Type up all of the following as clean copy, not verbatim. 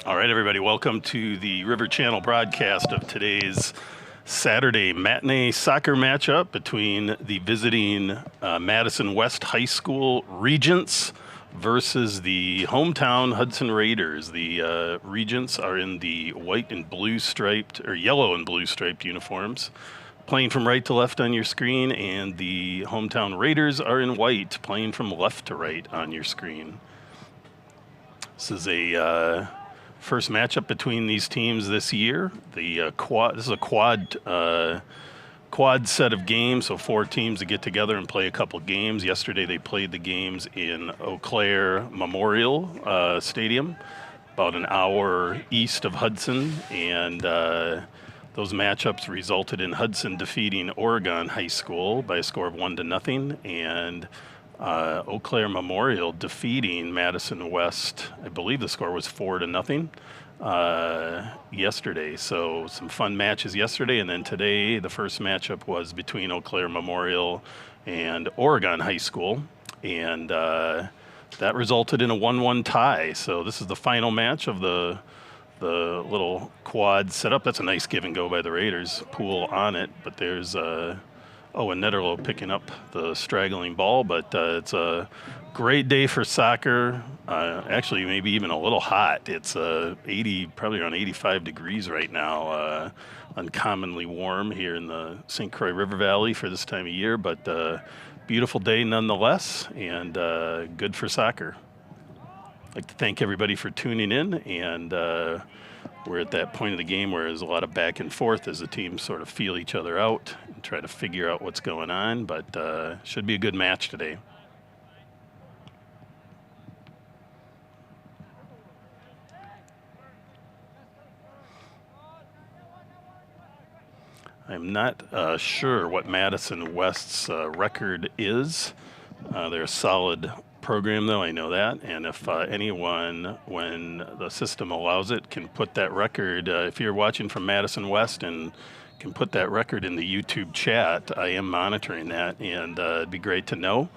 All right, everybody, welcome to the River Channel broadcast of today's Saturday matinee soccer matchup between the visiting Madison West High School Regents versus the hometown Hudson Raiders. The Regents are in the white and blue striped, or yellow and blue striped uniforms, playing from right to left on your screen, and the hometown Raiders are in white, playing from left to right on your screen. This is a first matchup between these teams this year. This is a quad set of games, so four teams that get together and play a couple games. Yesterday they played the games in Eau Claire Memorial Stadium, about an hour east of Hudson, and those matchups resulted in Hudson defeating Oregon High School by a score of 1-0, and Eau Claire Memorial defeating Madison West. I believe the score was 4-0 yesterday. So some fun matches yesterday, and then today the first matchup was between Eau Claire Memorial and Oregon High School, and that resulted in a 1-1 tie. So this is the final match of the little quad setup. That's a nice give and go by the Raiders. Pool on it, but there's and Netterlow picking up the straggling ball, but it's a great day for soccer. Actually, maybe even a little hot. It's probably around 85 degrees right now. Uncommonly warm here in the St. Croix River Valley for this time of year, but beautiful day nonetheless, and good for soccer. I'd like to thank everybody for tuning in, and we're at that point of the game where there's a lot of back and forth as the teams sort of feel each other out and try to figure out what's going on, but should be a good match today. I'm not sure what Madison West's record is. They're a solid program, though, I know that, and if anyone, when the system allows it, can put that record, if you're watching from Madison West and can put that record in the YouTube chat, I am monitoring that, and it'd be great to know.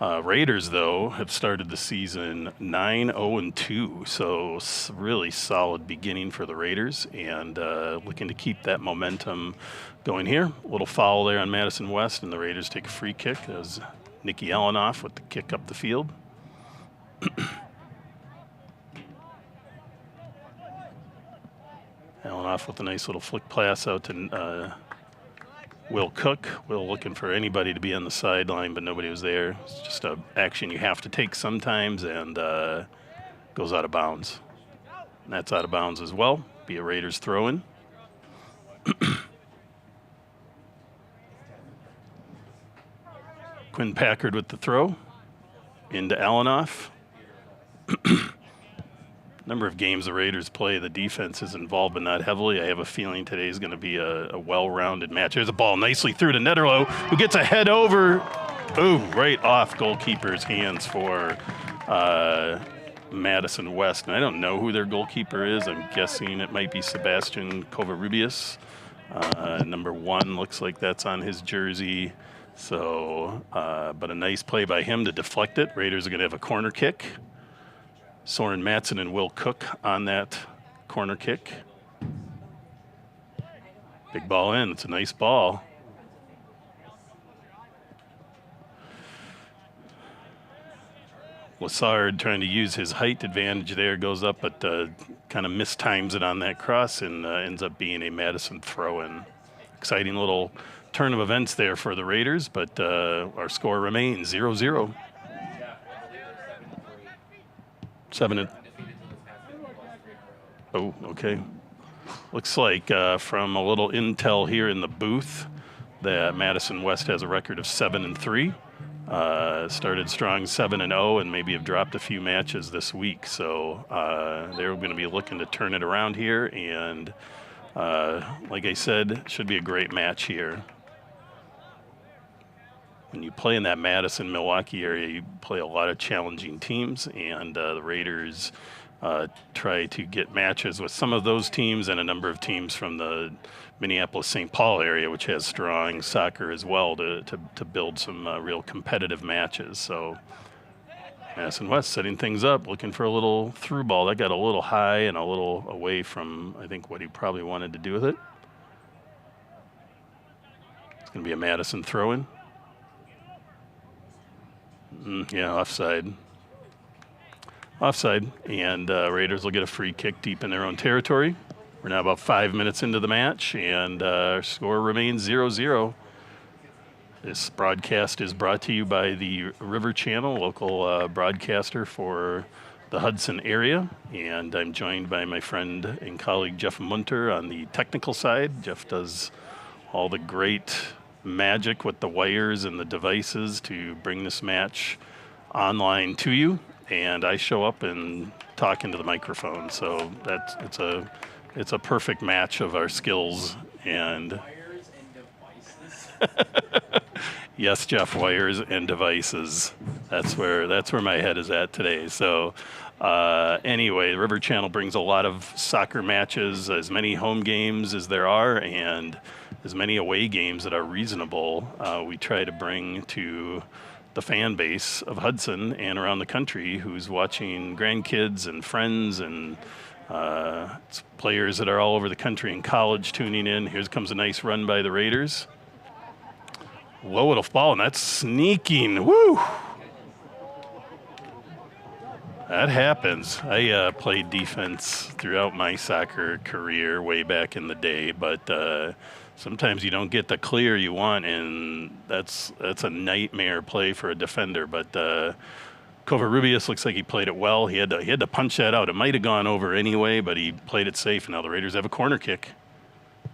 Raiders, though, have started the season 9-0-2, so really solid beginning for the Raiders, and looking to keep that momentum going here. A little foul there on Madison West, and the Raiders take a free kick. That was Nicky Allenoff with the kick up the field. Allenoff with a nice little flick pass out to Will Cook. Will looking for anybody to be on the sideline, but nobody was there. It's just an action you have to take sometimes, and goes out of bounds. And that's out of bounds as well. Be a Raiders throw-in. Quinn Packard with the throw into Allenoff. Number of games the Raiders play, the defense is involved, but not heavily. I have a feeling today is going to be a well-rounded match. There's a ball nicely through to Netterlow, who gets a head over. Boom, right off goalkeeper's hands for Madison West. And I don't know who their goalkeeper is. I'm guessing it might be Sebastian Covarrubias. Number 1 looks like that's on his jersey. So, but a nice play by him to deflect it. Raiders are going to have a corner kick. Soren Matson and Will Cook on that corner kick. Big ball in. It's a nice ball. Lassard trying to use his height advantage there, goes up, but kind of mistimes it on that cross and ends up being a Madison throw-in. Exciting little turn of events there for the Raiders, but our score remains 0-0. 7. Oh, okay. Looks like from a little intel here in the booth that Madison West has a record of 7-3. Started strong 7-0 and maybe have dropped a few matches this week. So they're going to be looking to turn it around here. And like I said, should be a great match here. When you play in that Madison-Milwaukee area, you play a lot of challenging teams, and the Raiders try to get matches with some of those teams and a number of teams from the Minneapolis-St. Paul area, which has strong soccer as well, to build some real competitive matches. So Madison West setting things up, looking for a little through ball. That got a little high and a little away from, I think, what he probably wanted to do with it. It's going to be a Madison throw-in. Yeah, offside. Offside, and Raiders will get a free kick deep in their own territory. We're now about 5 minutes into the match, and our score remains 0-0. This broadcast is brought to you by the River Channel, local broadcaster for the Hudson area, and I'm joined by my friend and colleague Jeff Munter on the technical side. Jeff does all the great magic with the wires and the devices to bring this match online to you, and I show up and talk into the microphone. So it's a perfect match of our skills. And yes, Jeff, wires and devices. That's where my head is at today. So anyway, River Channel brings a lot of soccer matches, as many home games as there are, and as many away games that are reasonable. We try to bring to the fan base of Hudson and around the country who's watching grandkids and friends and it's players that are all over the country and college tuning in. Here comes a nice run by the Raiders. Low little ball, and that's sneaking. Woo! That happens. I played defense throughout my soccer career way back in the day, but sometimes you don't get the clear you want, and that's a nightmare play for a defender. But Covarrubias looks like he played it well. He had to punch that out. It might have gone over anyway, but he played it safe. Now the Raiders have a corner kick.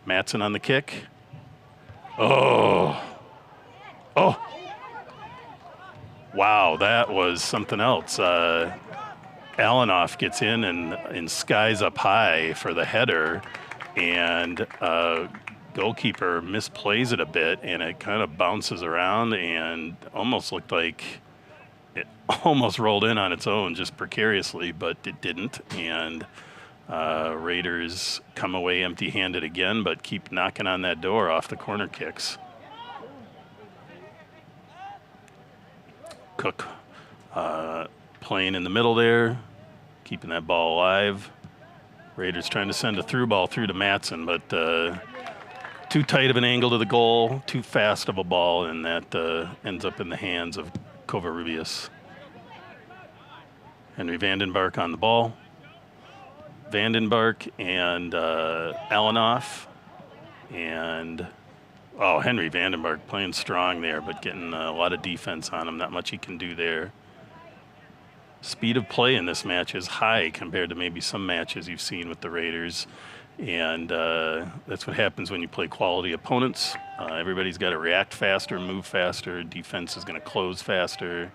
Madison on the kick. Oh! Wow, that was something else. Alanoff gets in and skies up high for the header, and goalkeeper misplays it a bit, and it kind of bounces around and almost looked like it almost rolled in on its own just precariously, but it didn't. And Raiders come away empty-handed again, but keep knocking on that door off the corner kicks. Cook playing in the middle there, keeping that ball alive. Raiders trying to send a through ball through to Madison, but too tight of an angle to the goal, too fast of a ball, and that ends up in the hands of Covarrubias. Henry Vandenbark on the ball. Vandenbark and Alanoff, and Henry Vandenbark playing strong there, but getting a lot of defense on him. Not much he can do there. Speed of play in this match is high compared to maybe some matches you've seen with the Raiders. And that's what happens when you play quality opponents. Everybody's got to react faster, move faster. Defense is going to close faster.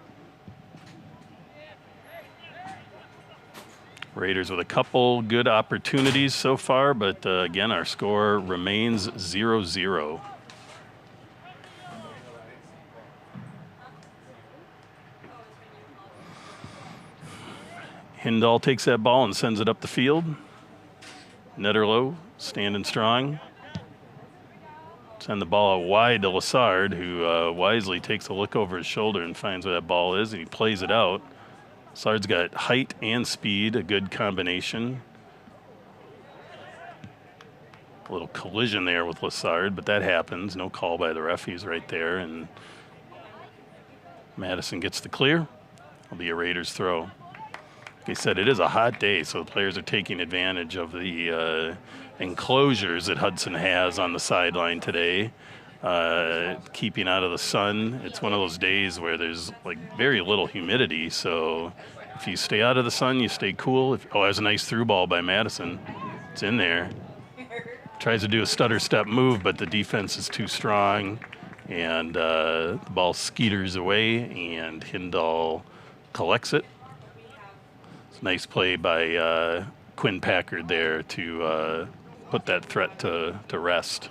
Raiders with a couple good opportunities so far, but again, our score remains 0-0. Hindall takes that ball and sends it up the field. Netterlow standing strong. Send the ball out wide to Lassard, who wisely takes a look over his shoulder and finds where that ball is, and he plays it out. Lassard's got height and speed, a good combination. A little collision there with Lassard, but that happens. No call by the ref. He's right there, and Madison gets the clear. It'll be a Raiders throw. Like I said, it is a hot day, so the players are taking advantage of the enclosures that Hudson has on the sideline today, keeping out of the sun. It's one of those days where there's like very little humidity, so if you stay out of the sun, you stay cool. There's a nice through ball by Madison. It's in there. Tries to do a stutter step move, but the defense is too strong, and the ball skeeters away, and Hindall collects it. Nice play by Quinn Packard there to put that threat to rest.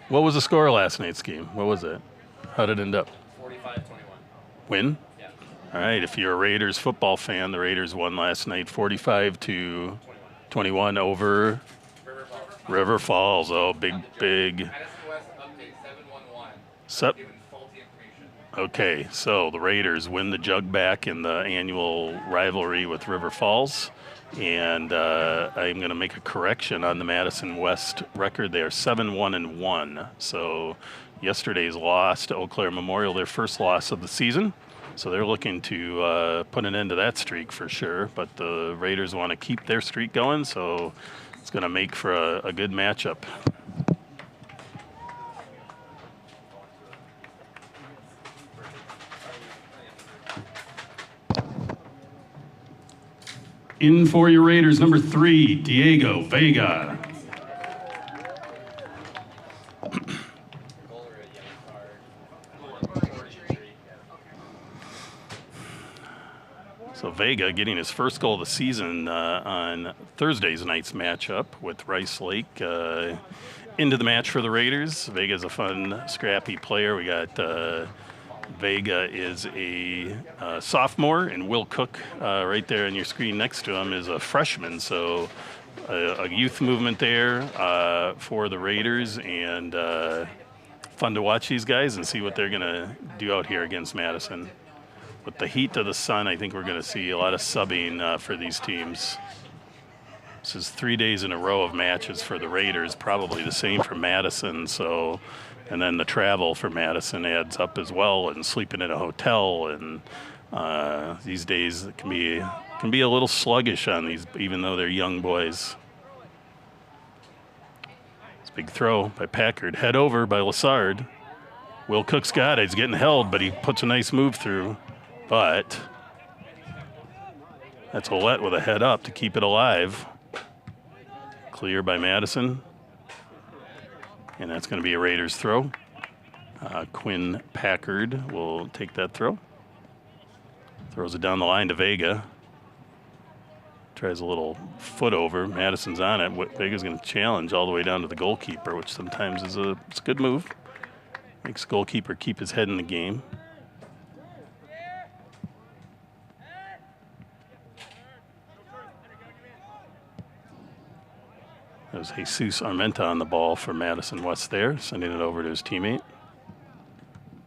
What was the score of last night's game? What was it? How did it end up? 45-21. Win? Yeah. All right, if you're a Raiders football fan, the Raiders won last night 45-21 over River Falls. Oh, big. Madison West update Sep. Okay, so the Raiders win the jug back in the annual rivalry with River Falls. And I'm going to make a correction on the Madison West record. They are 7-1-1. So yesterday's loss to Eau Claire Memorial, their first loss of the season. So they're looking to put an end to that streak for sure. But the Raiders want to keep their streak going, so it's going to make for a good matchup. In for your Raiders, number 3, Diego Vega. So Vega getting his first goal of the season on Thursday's night's matchup with Rice Lake into the match for the Raiders. Vega's a fun, scrappy player. We got Vega is a sophomore, and Will Cook right there on your screen next to him is a freshman. So a youth movement there for the Raiders, and fun to watch these guys and see what they're going to do out here against Madison. With the heat of the sun, I think we're going to see a lot of subbing for these teams. This is 3 days in a row of matches for the Raiders, probably the same for Madison. So, and then the travel for Madison adds up as well, and sleeping in a hotel. And these days it can be a little sluggish on these, even though they're young boys. It's a big throw by Packard. Head over by Lassard. Will Cook's got it. He's getting held, but he puts a nice move through. But that's Ouellette with a head up to keep it alive. Clear by Madison. And that's going to be a Raiders throw. Quinn Packard will take that throw. Throws it down the line to Vega. Tries a little foot over. Madison's on it. Vega's going to challenge all the way down to the goalkeeper, which sometimes it's a good move. Makes the goalkeeper keep his head in the game. There's Jesus Armenta on the ball for Madison West there, sending it over to his teammate.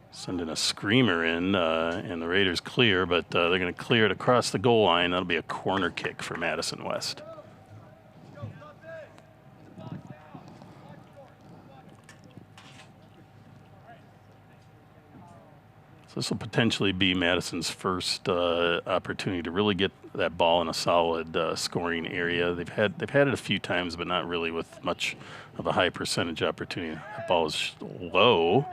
Sending a screamer in, and the Raiders clear, but they're going to clear it across the goal line. That'll be a corner kick for Madison West. So this will potentially be Madison's first opportunity to really get that ball in a solid scoring area. They've had it a few times, but not really with much of a high percentage opportunity. That ball is low.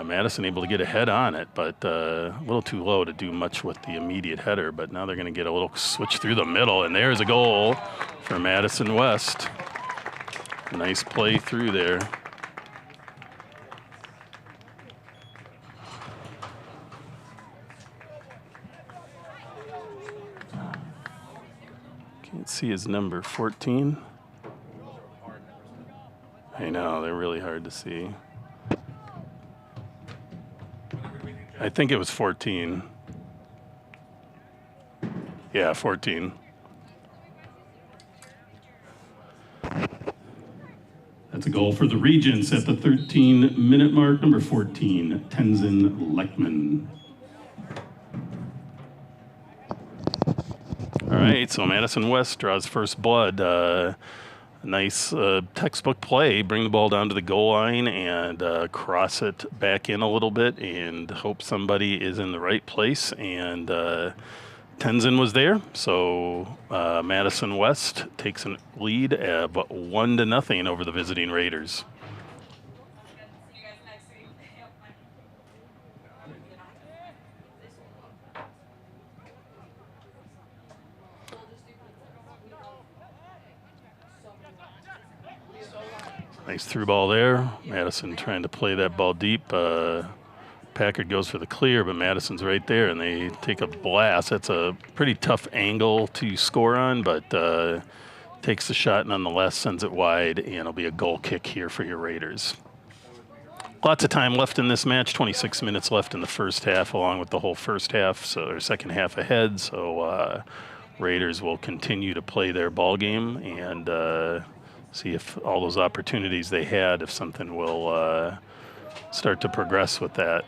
Madison able to get a head on it, but a little too low to do much with the immediate header. But now they're going to get a little switch through the middle, and there's a goal for Madison West. Nice play through there. Can't see his number, 14. I know, they're really hard to see. I think it was 14. Yeah, 14. That's a goal for the Regents at the 13-minute mark. Number 14, Tenzin Leckman. All right, so Madison West draws first blood. Nice textbook play. Bring the ball down to the goal line and cross it back in a little bit and hope somebody is in the right place. And Tenzin was there, so Madison West takes a lead of 1-0 over the visiting Raiders. Nice through ball there. Madison trying to play that ball deep. Packard goes for the clear, but Madison's right there, and they take a blast. That's a pretty tough angle to score on, but takes the shot nonetheless, sends it wide, and it'll be a goal kick here for your Raiders. Lots of time left in this match, 26 minutes left in the first half, along with the whole first half, so or second half ahead. So Raiders will continue to play their ball game and see if all those opportunities they had, if something will start to progress with that.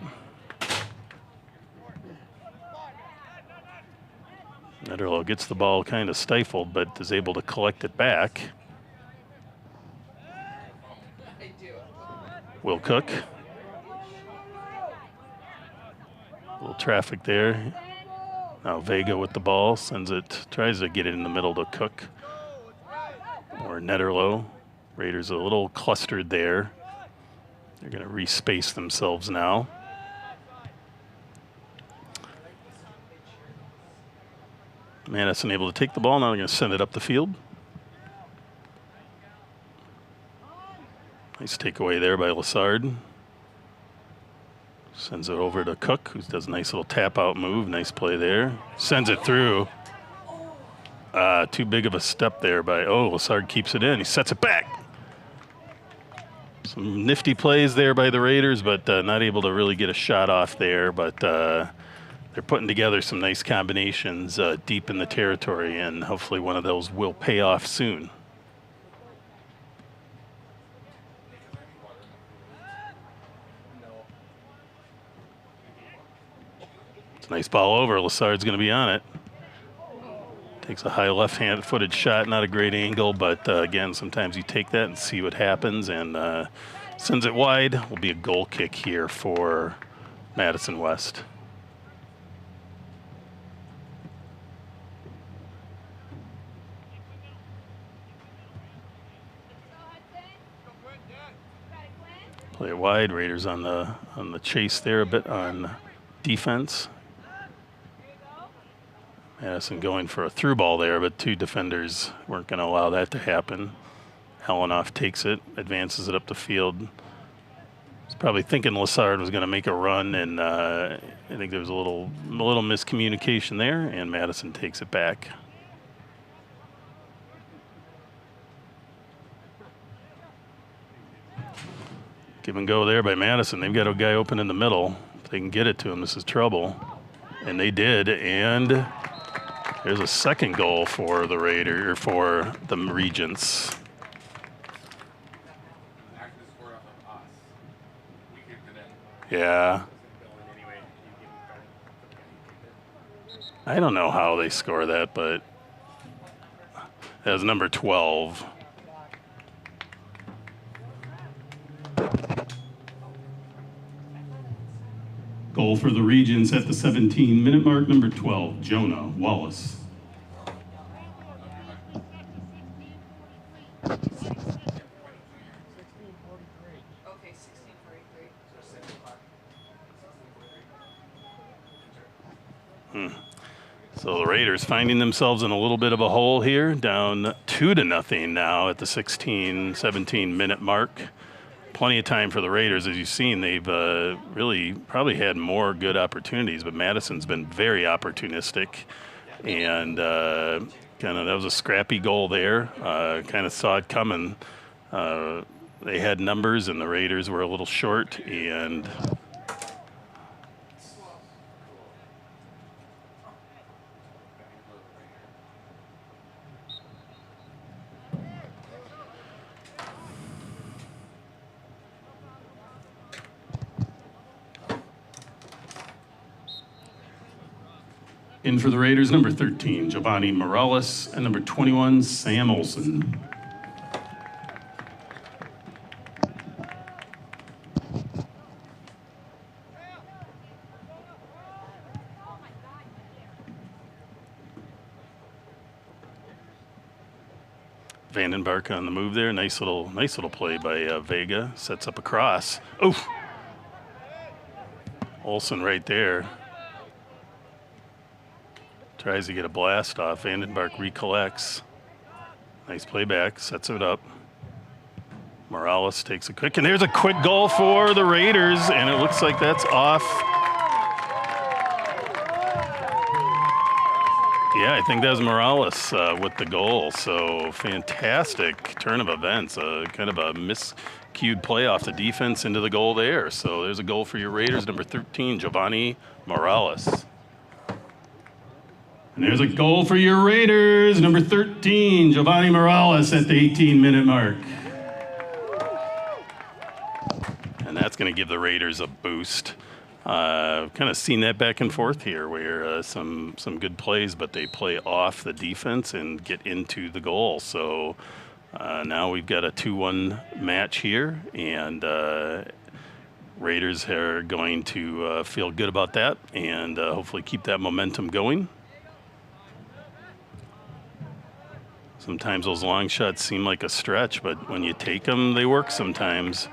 Netterlow gets the ball kind of stifled, but is able to collect it back. Will Cook. A little traffic there. Now Vega with the ball, sends it, tries to get it in the middle to Cook. Or Netterlow. Raiders a little clustered there. They're going to respace themselves now. Madison able to take the ball. Now they're going to send it up the field. Nice takeaway there by Lassard. Sends it over to Cook, who does a nice little tap-out move. Nice play there. Sends it through. Too big of a step there by, Lassard keeps it in. He sets it back. Some nifty plays there by the Raiders, but not able to really get a shot off there. But they're putting together some nice combinations deep in the territory, and hopefully one of those will pay off soon. It's a nice ball over. Lassard's going to be on it. Takes a high left-hand-footed shot, not a great angle, but again, sometimes you take that and see what happens, and sends it wide. Will be a goal kick here for Madison West. Play it wide. Raiders on the chase there a bit on defense. Madison going for a through ball there, but two defenders weren't going to allow that to happen. Helenoff takes it, advances it up the field. He's probably thinking Lassard was going to make a run, and I think there was a little miscommunication there, and Madison takes it back. Give and go there by Madison. They've got a guy open in the middle. If they can get it to him, this is trouble. And they did, and there's a second goal for the Raiders, for the Regents. Yeah. I don't know how they score that, but that was number 12. Goal for the Regents at the 17-minute mark, number 12, Jonah Wallace. So the Raiders finding themselves in a little bit of a hole here, down 2-0 now at the 17-minute mark. Plenty of time for the Raiders. As you've seen, they've really probably had more good opportunities, but Madison's been very opportunistic. And that was a scrappy goal there. Kind of saw it coming. They had numbers, and the Raiders were a little short. And in for the Raiders, number 13, Giovanni Morales, and number 21, Sam Olson. Vandenberg on the move there. Nice little play by Vega. Sets up a cross. Oof! Olson right there. Tries to get a blast off. Vandenberg recollects. Nice playback. Sets it up. Morales takes a quick, and there's a quick goal for the Raiders, and it looks like that's off. Yeah, I think that was Morales with the goal. So fantastic turn of events. Kind of a miscued play off the defense into the goal there. So there's a goal for your Raiders, number 13, Giovanni Morales. And there's a goal for your Raiders, number 13, Giovanni Morales at the 18-minute mark. And that's going to give the Raiders a boost. Kind of seen that back and forth here, where some good plays, but they play off the defense and get into the goal. So now we've got a 2-1 match here, and Raiders are going to feel good about that and hopefully keep that momentum going. Sometimes those long shots seem like a stretch, but when you take them, they work sometimes.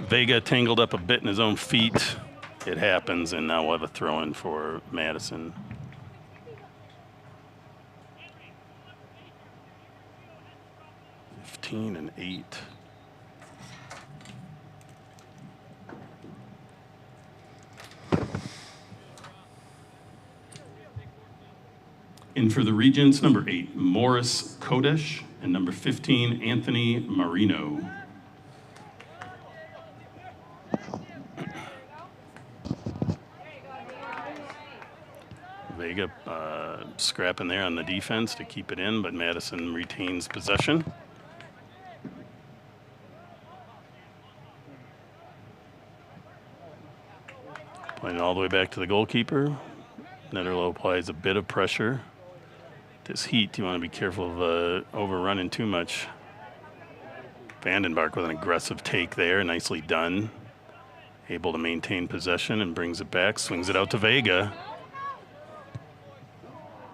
Vega tangled up a bit in his own feet. It happens, and now we'll have a throw-in for Madison. And 8. In for the Regents, number 8, Morris Kodesh, and number 15, Anthony Marino. Vega scrapping there on the defense to keep it in, but Madison retains possession. Playing it all the way back to the goalkeeper. Netherlow applies a bit of pressure. This heat, you want to be careful of overrunning too much. Vandenbark with an aggressive take there, nicely done. Able to maintain possession and brings it back, swings it out to Vega.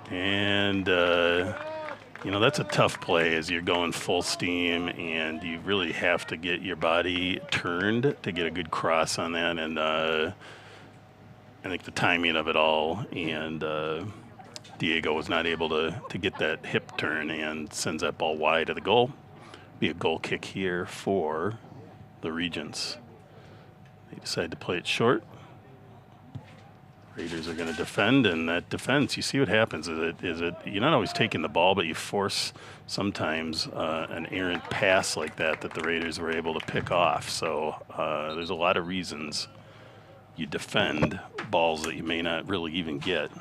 And, you know, that's a tough play as you're going full steam and you really have to get your body turned to get a good cross on that. And I think the timing of it all, and Diego was not able to get that hip turn and sends that ball wide of the goal. Be a goal kick here for the Regents. They decide to play it short. Raiders are going to defend, and that defense, you see what happens. Is it you're not always taking the ball, but you force sometimes an errant pass like that the Raiders were able to pick off. So there's a lot of reasons you defend balls that you may not really even get.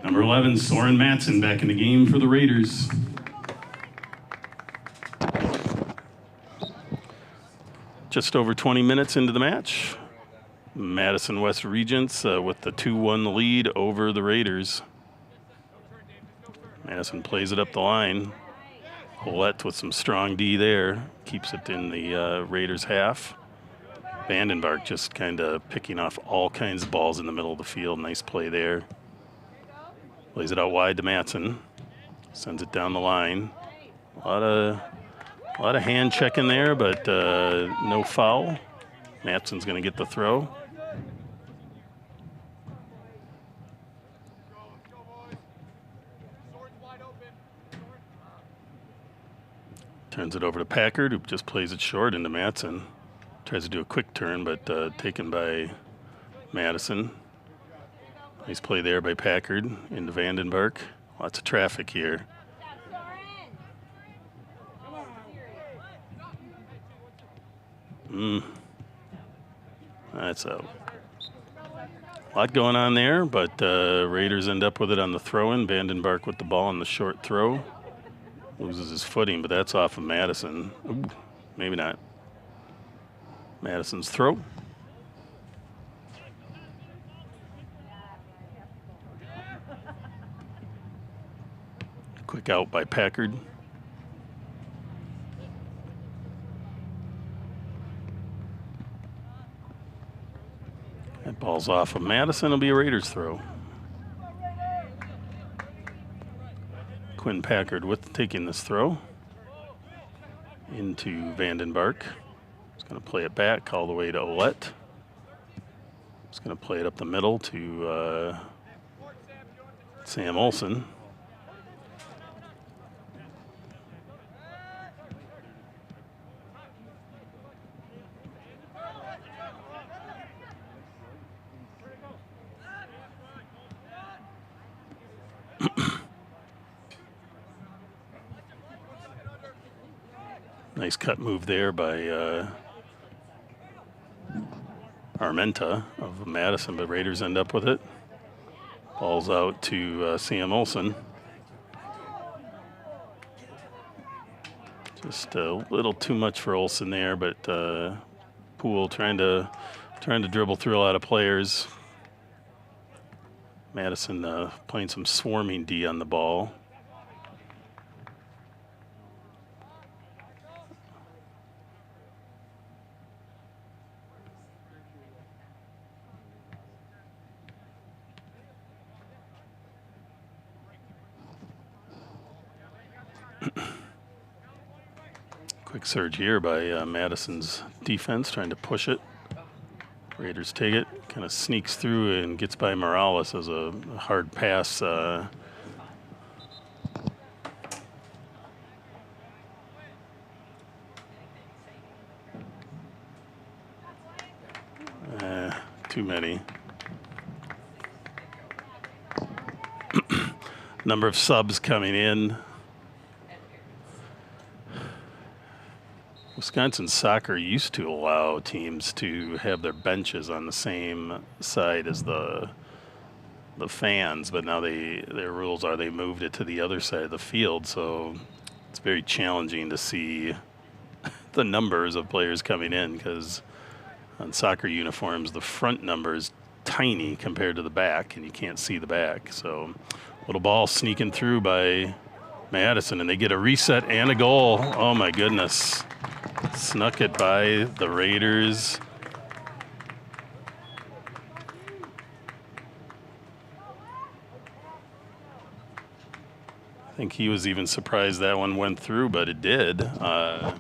Number 11, Soren Matson back in the game for the Raiders. Just over 20 minutes into the match. Madison West Regents with the 2-1 lead over the Raiders. Madison plays it up the line. Ouellette with some strong D there. Keeps it in the Raiders half. Vandenbark just kind of picking off all kinds of balls in the middle of the field. Nice play there. Plays it out wide to Matson. Sends it down the line. A lot of hand checking there, but no foul. Matson's going to get the throw. Turns it over to Packard, who just plays it short into Matson. Tries to do a quick turn, but taken by Madison. Nice play there by Packard into Vandenbark. Lots of traffic here. That's a lot going on there, but Raiders end up with it on the throw-in. Vandenbark with the ball on the short throw. Loses his footing, but that's off of Madison. Ooh, maybe not. Madison's throw. Quick out by Packard. That ball's off of Madison. It'll be a Raiders throw. Quinn Packard with taking this throw into Vandenbark. He's going to play it back all the way to Ouellette. He's going to play it up the middle to Sam Olsen. Nice cut move there by Armenta of Madison, but Raiders end up with it. Ball's out to Sam Olsen. Just a little too much for Olsen there, but Poole trying to dribble through a lot of players. Madison playing some swarming D on the ball. Quick surge here by Madison's defense, trying to push it. Raiders take it, kind of sneaks through and gets by Morales as a hard pass. Too many. Number of subs coming in. Wisconsin soccer used to allow teams to have their benches on the same side as the fans, but now their rules are they moved it to the other side of the field, so it's very challenging to see the numbers of players coming in, because on soccer uniforms the front number is tiny compared to the back, and you can't see the back. So little ball sneaking through by Madison, and they get a reset and a goal. Oh my goodness. Snuck it by the Raiders. I think he was even surprised that one went through, but it did. At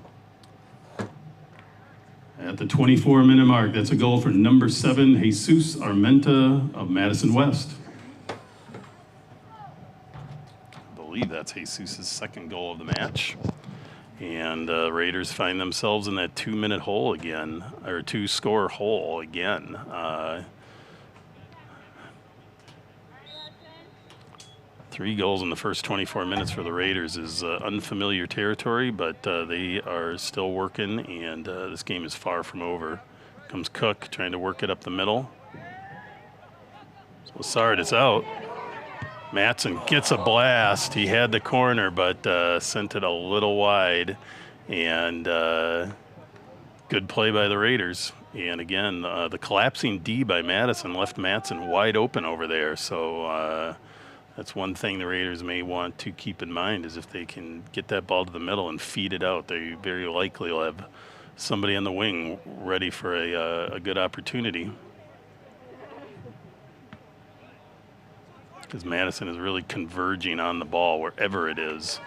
the 24-minute mark, that's a goal for number 7, Jesus Armenta of Madison West. I believe that's Jesus' second goal of the match. And Raiders find themselves in that 2-minute hole again, or 2-score hole again. 3 goals in the first 24 minutes for the Raiders is unfamiliar territory, but they are still working, and this game is far from over. Comes Cook trying to work it up the middle. So Sard is out. Matson gets a blast. He had the corner, but sent it a little wide. And good play by the Raiders. And again, the collapsing D by Madison left Matson wide open over there. So that's one thing the Raiders may want to keep in mind, is if they can get that ball to the middle and feed it out, they very likely will have somebody on the wing ready for a good opportunity. Because Madison is really converging on the ball wherever it is.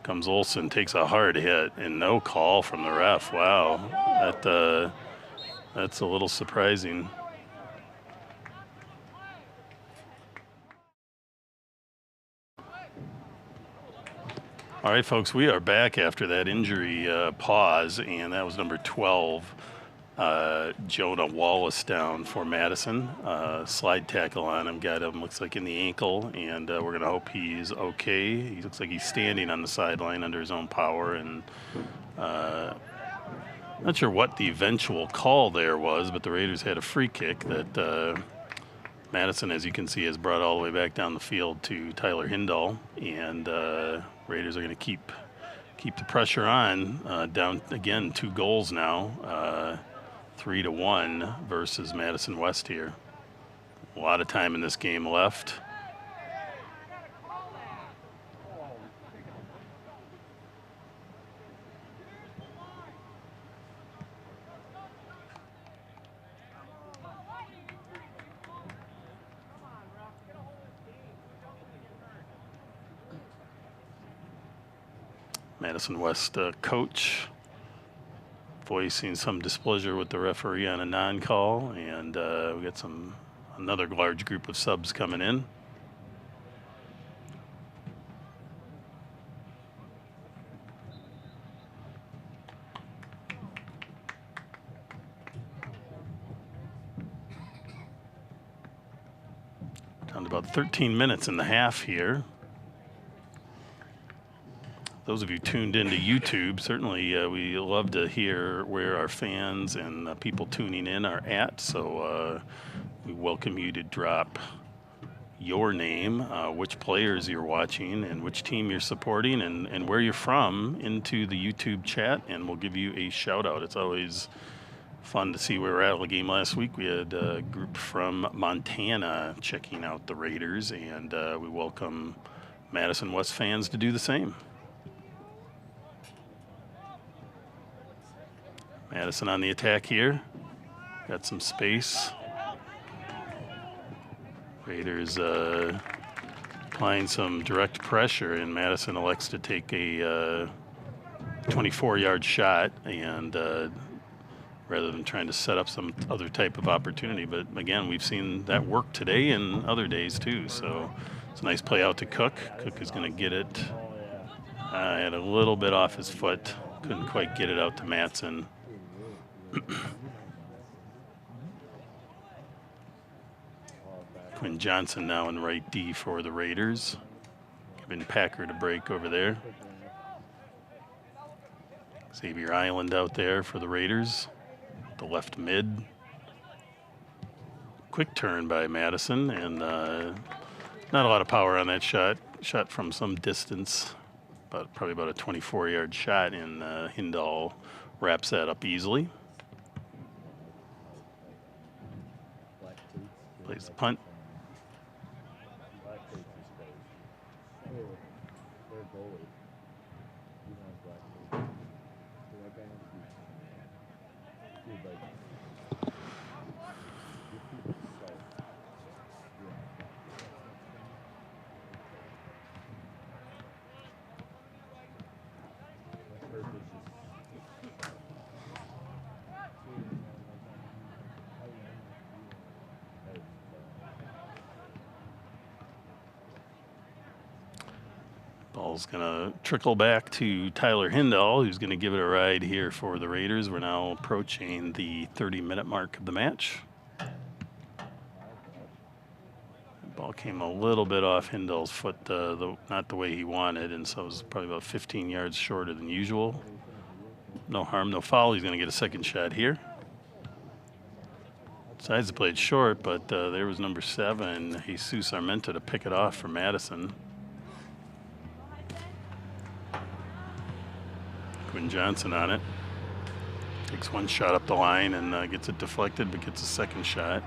Comes Olsen, takes a hard hit, and no call from the ref. Wow, that's a little surprising. All right, folks, we are back after that injury pause, and that was number 12. Jonah Wallace down for Madison. Slide tackle on him, got him, looks like in the ankle, and we're going to hope he's okay. He looks like he's standing on the sideline under his own power, and not sure what the eventual call there was, but the Raiders had a free kick that Madison, as you can see, has brought all the way back down the field to Tyler Hindall, and Raiders are going to keep the pressure on. Down again, 2 goals now. 3-1 versus Madison West here. A lot of time in this game left. Madison West coach voicing some displeasure with the referee on a non-call, and we got another large group of subs coming in. Down to about 13 minutes in the half here. Those of you tuned into YouTube, certainly we love to hear where our fans and people tuning in are at. So we welcome you to drop your name, which players you're watching, and which team you're supporting, and where you're from into the YouTube chat, and we'll give you a shout out. It's always fun to see where we're at. The game last week, we had a group from Montana checking out the Raiders, and we welcome Madison West fans to do the same. Madison on the attack here. Got some space. Raiders applying some direct pressure, and Madison elects to take a 24-yard shot, and rather than trying to set up some other type of opportunity. But again, we've seen that work today and other days too. So it's a nice play out to Cook. Cook is going to get it. Had a little bit off his foot. Couldn't quite get it out to Madison. Quinn Johnson now in right D for the Raiders. Giving Packard a break over there. Xavier Island out there for the Raiders. The left mid. Quick turn by Madison, and not a lot of power on that shot. Shot from some distance, probably about a 24-yard shot, and Hindall wraps that up easily. Plays the punt. Ball's going to trickle back to Tyler Hindall, who's going to give it a ride here for the Raiders. We're now approaching the 30-minute mark of the match. Ball came a little bit off Hindall's foot, not the way he wanted, and so it was probably about 15 yards shorter than usual. No harm, no foul. He's going to get a second shot here. Sides played short, but there was number 7, Jesus Armenta, to pick it off for Madison. Quinn Johnson on it. Takes one shot up the line and gets it deflected, but gets a second shot.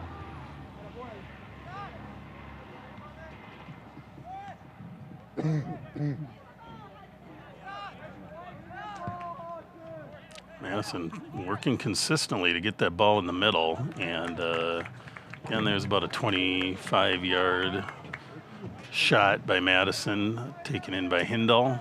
Madison working consistently to get that ball in the middle, and again, there's about a 25-yard shot by Madison, taken in by Hindall.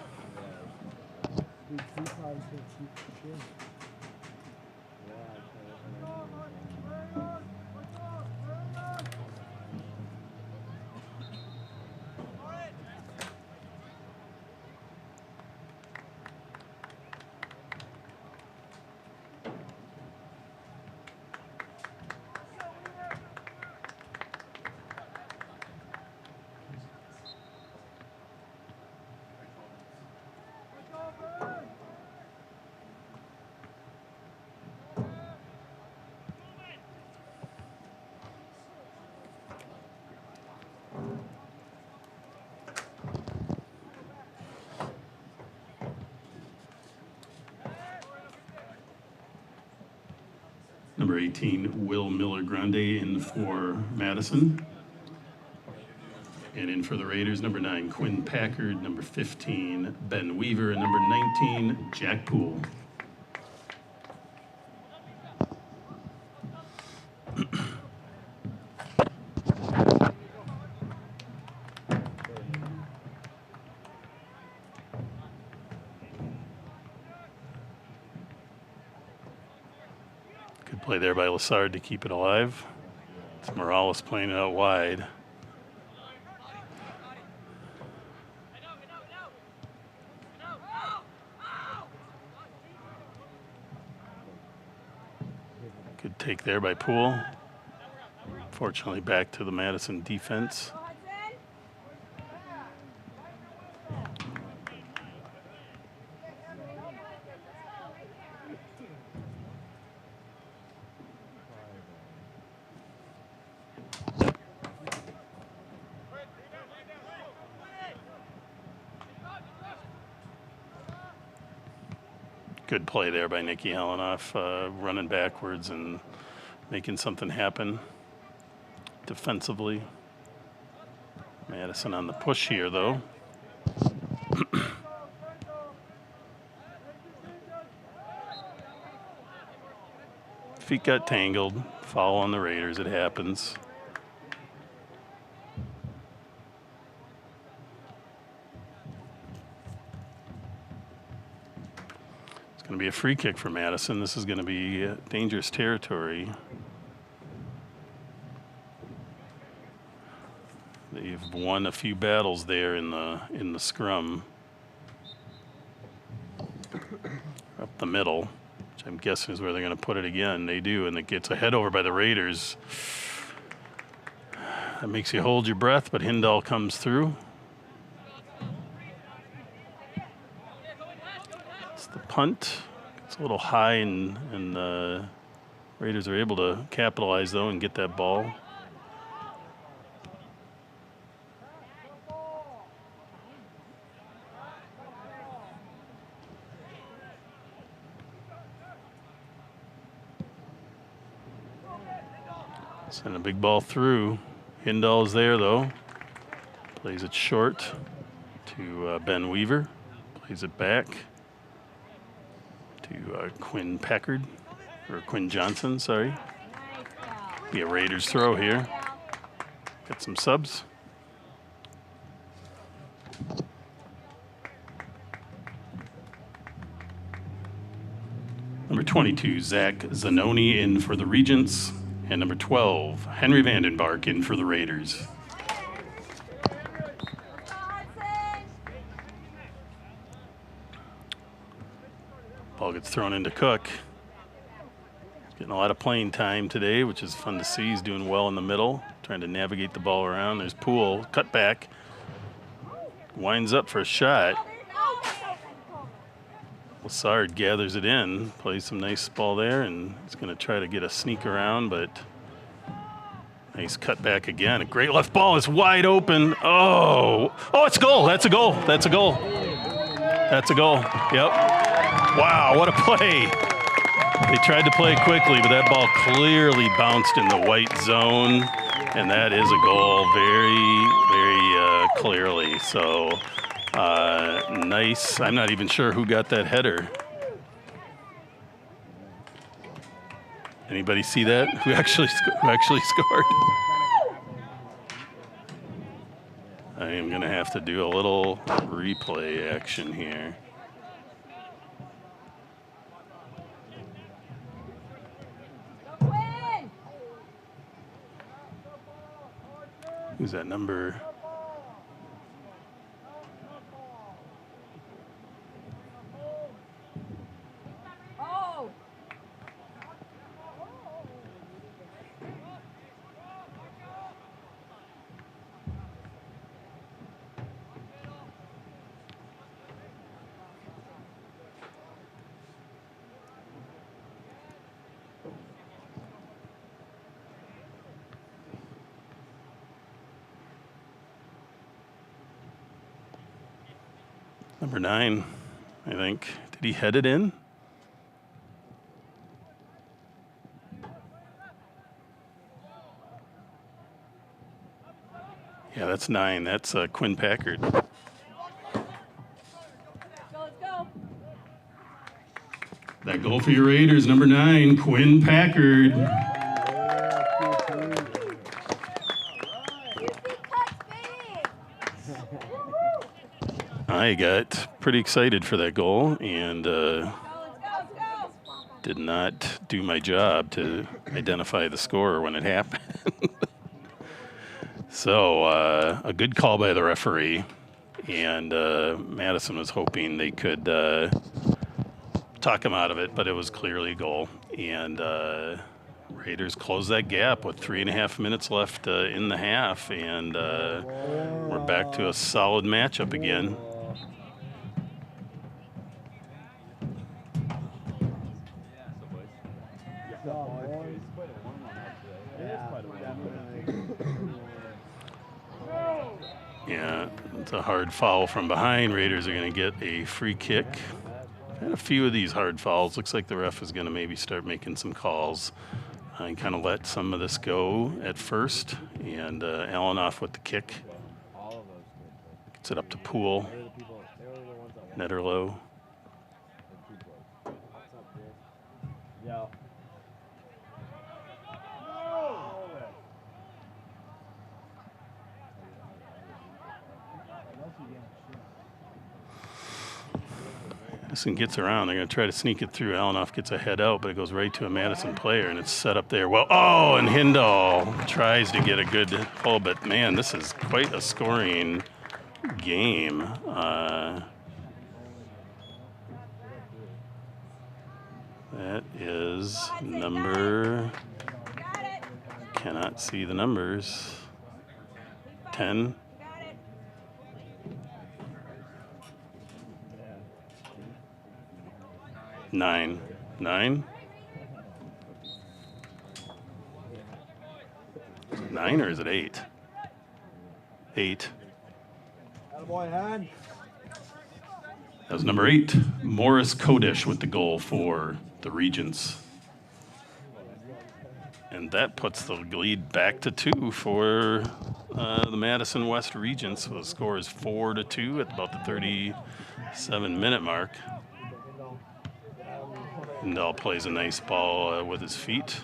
Number 18, Will Miller-Grande in for Madison. And in for the Raiders, number 9, Quinn Packard, number 15, Ben Weaver, and number 19, Jack Poole. Play there by Lassard to keep it alive. It's Morales playing it out wide. Good take there by Poole. Fortunately, back to the Madison defense. Good play there by Nikki Helenoff, running backwards and making something happen defensively. Madison on the push here, though. Feet got tangled. Foul on the Raiders. It happens. It's going to be a free kick for Madison. This is going to be dangerous territory. They've won a few battles there in the scrum. Up the middle, which I'm guessing is where they're going to put it again. They do, and it gets a head over by the Raiders. That makes you hold your breath, but Hindall comes through. It's the punt. It's a little high, and the Raiders are able to capitalize, though, and get that ball. Send a big ball through. Hindall's there, though. Plays it short to Ben Weaver. Plays it back to Quinn Packard, or Quinn Johnson, sorry. Be a Raiders throw here. Get some subs. Number 22, Zach Zanoni in for the Regents. And number 12, Henry Vandenbark in for the Raiders. Ball gets thrown into Cook. He's getting a lot of playing time today, which is fun to see. He's doing well in the middle, trying to navigate the ball around. There's Poole, cut back. Winds up for a shot. Lassard gathers it in, plays some nice ball there, and he's going to try to get a sneak around, but nice cut back again. A great left ball is wide open. Oh, it's a goal. That's a goal. That's a goal. That's a goal. Yep. Wow, what a play. They tried to play quickly, but that ball clearly bounced in the white zone, and that is a goal very, very clearly. So nice. I'm not even sure who got that header. Anybody see that? Who actually scored? I am going to have to do a little replay action here. Who's that number? Number 9, I think. Did he head it in? Yeah, that's 9. That's Quinn Packard. Let's go. That goal for your Raiders, number 9, Quinn Packard. I got pretty excited for that goal and did not do my job to identify the scorer when it happened. So a good call by the referee, and Madison was hoping they could talk him out of it, but it was clearly a goal. And Raiders close that gap with 3.5 minutes left in the half, and we're back to a solid matchup again. Yeah, it's a hard foul from behind. Raiders are going to get a free kick. had a few of these hard fouls. Looks like the ref is going to maybe start making some calls. And kind of let some of this go at first. And Allen off with the kick. Gets it up to Poole. Netterlow. Yeah. Madison gets around. They're going to try to sneak it through. Allenoff gets a head out, but it goes right to a Madison player, and it's set up there. Well, oh, and Hindall tries to get a good pull, but man, this is quite a scoring game. That is number, cannot see the numbers, 10. Nine. Nine? 9 or is it 8? 8. That was number 8. Morris Kodish with the goal for the Regents. And that puts the lead back to 2 for the Madison West Regents. So the score is 4-2 at about the 37-minute mark. Hindall plays a nice ball with his feet.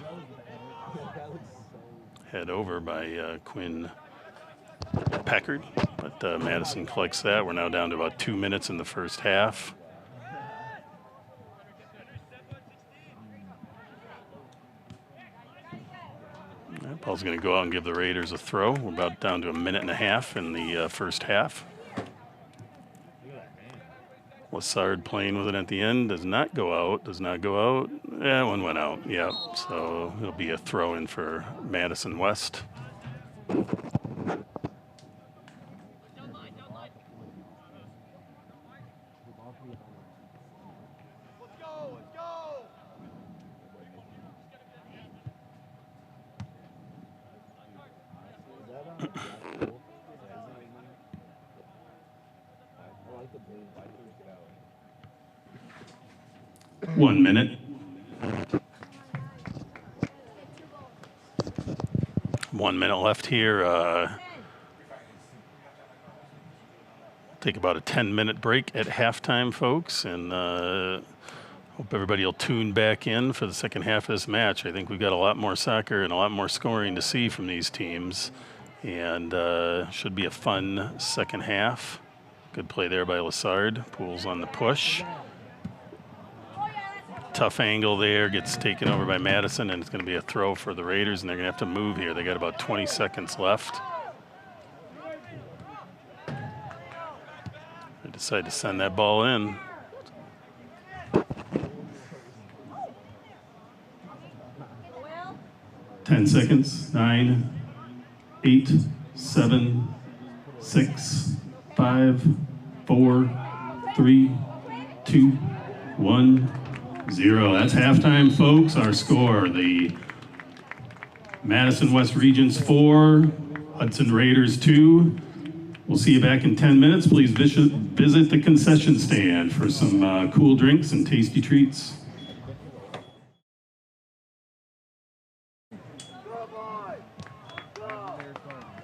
Head over by Quinn Packard, but Madison collects that. We're now down to about 2 minutes in the first half. That ball's going to go out and give the Raiders a throw. We're about down to a minute and a half in the first half. Lassard playing with it at the end. Does not go out. Does not go out. Yeah, one went out. Yeah, so it'll be a throw in for Madison West. One minute. One minute left here. Take about a 10-minute break at halftime, folks, and hope everybody will tune back in for the second half of this match. I think we've got a lot more soccer and a lot more scoring to see from these teams, and should be a fun second half. Good play there by Lassard. Poole's on the push. Tough angle there, gets taken over by Madison, and it's going to be a throw for the Raiders, and they're going to have to move here. They got about 20 seconds left. They decide to send that ball in. Ten seconds. 9, 8, 7, 6, 5, 4, 3, 2, 1. 0. That's halftime, folks. Our score, the Madison West Regents 4, Hudson Raiders 2. We'll see you back in 10 minutes. Please visit the concession stand for some cool drinks and tasty treats.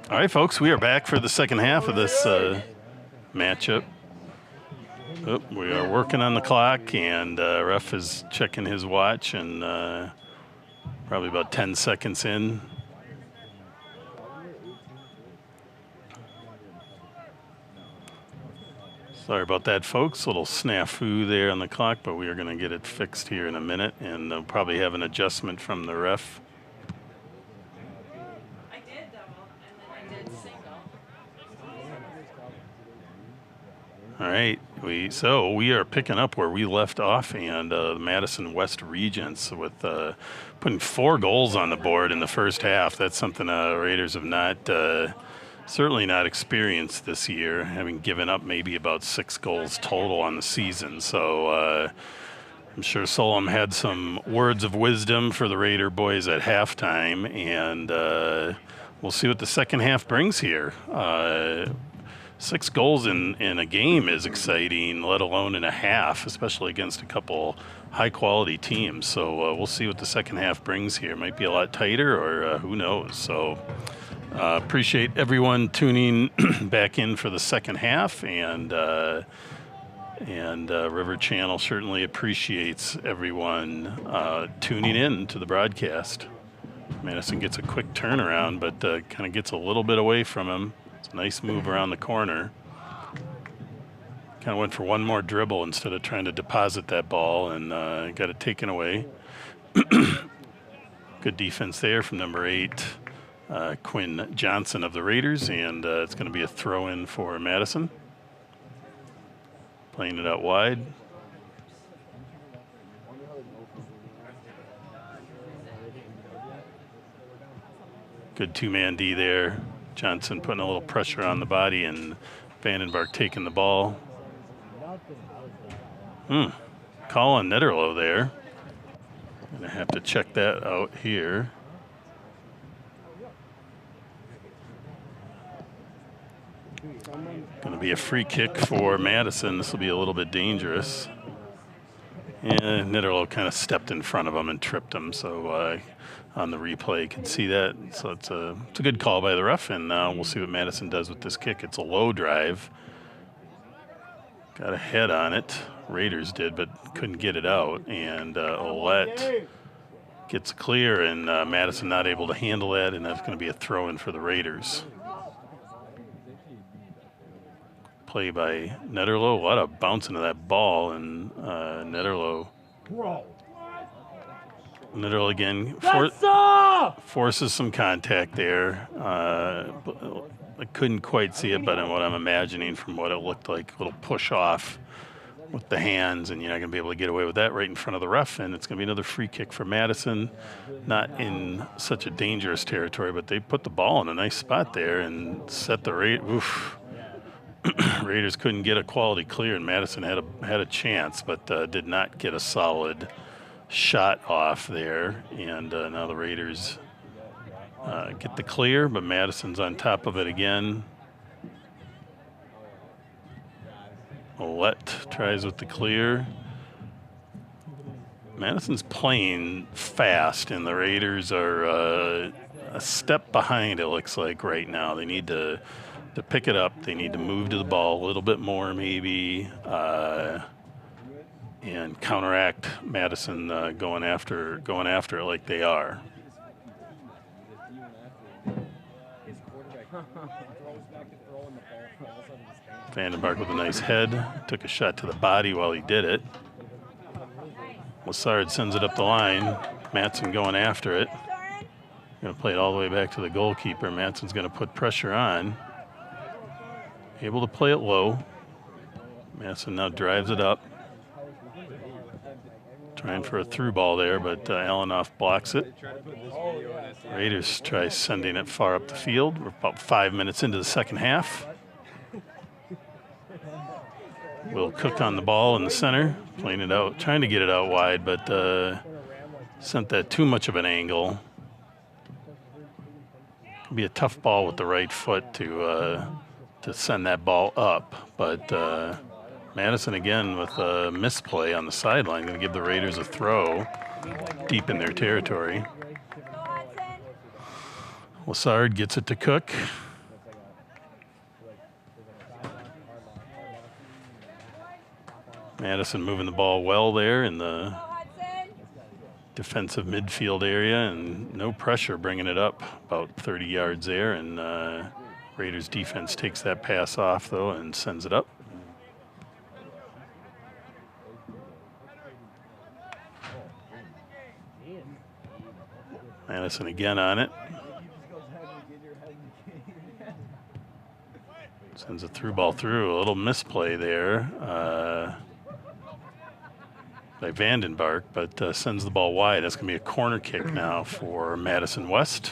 All right, folks, we are back for the second half of this matchup. Oh, we are working on the clock, and ref is checking his watch, and probably about 10 seconds in. Sorry about that, folks. A little snafu there on the clock, but we are going to get it fixed here in a minute, and they'll probably have an adjustment from the ref. I did double, and then I did single. All right, we are picking up where we left off, and the Madison West Regents with putting 4 goals on the board in the first half. That's something Raiders have not, certainly not experienced this year, having given up maybe about 6 goals total on the season. So I'm sure Solom had some words of wisdom for the Raider boys at halftime, and we'll see what the second half brings here. 6 goals in a game is exciting, let alone in a half, especially against a couple high-quality teams. So we'll see what the second half brings here. Might be a lot tighter, or who knows. So appreciate everyone tuning back in for the second half, and River Channel certainly appreciates everyone tuning in to the broadcast. Madison gets a quick turnaround, but kind of gets a little bit away from him. It's a nice move around the corner. Kind of went for one more dribble instead of trying to deposit that ball, and got it taken away. Good defense there from number 8, Quinn Johnson of the Raiders, and it's going to be a throw-in for Madison. Playing it out wide. Good two-man D there. Johnson putting a little pressure on the body, and Vandenberg taking the ball. Colin Netterlow there. Gonna have to check that out here. Gonna be a free kick for Madison. This will be a little bit dangerous. And Netterlow kind of stepped in front of him and tripped him, so on the replay you can see that. So it's a good call by the ref, and we'll see what Madison does with this kick. It's a low drive. Got a head on it. Raiders did, but couldn't get it out. And Olette gets clear, and Madison not able to handle that, and that's going to be a throw-in for the Raiders. Play by Netterlow. A lot of bouncing of that ball, and Netterlow again forces some contact there. I couldn't quite see it, but what I'm imagining from what it looked like, a little push off with the hands, and you're not going to be able to get away with that right in front of the ref, and it's going to be another free kick for Madison. Not in such a dangerous territory, but they put the ball in a nice spot there and set the rate. Oof. Raiders couldn't get a quality clear, and Madison had a chance, but did not get a solid shot off there. And now the Raiders get the clear, but Madison's on top of it again. Olette tries with the clear. Madison's playing fast, and the Raiders are a step behind, it looks like, right now. They need to pick it up. They need to move to the ball a little bit more, maybe, and counteract Madison going after it like they are. Vandenberg with a nice head. Took a shot to the body while he did it. Lassard sends it up the line. Matson going after it. Going to play it all the way back to the goalkeeper. Matson's going to put pressure on. Able to play it low. Madison now drives it up. Trying for a through ball there, but Alanoff blocks it. Raiders try sending it far up the field. We're about 5 minutes into the second half. Will Cook on the ball in the center, playing it out, trying to get it out wide, but sent that too much of an angle. Could be a tough ball with the right foot to send that ball up, but Madison again with a misplay on the sideline, going to give the Raiders a throw deep in their territory. Lassard gets it to Cook. Madison moving the ball well there in the defensive midfield area, and no pressure bringing it up about 30 yards there, and Raiders defense takes that pass off though and sends it up. Madison again on it. Sends a through ball through. A little misplay there by Vandenberg, but sends the ball wide. That's going to be a corner kick now for Madison West.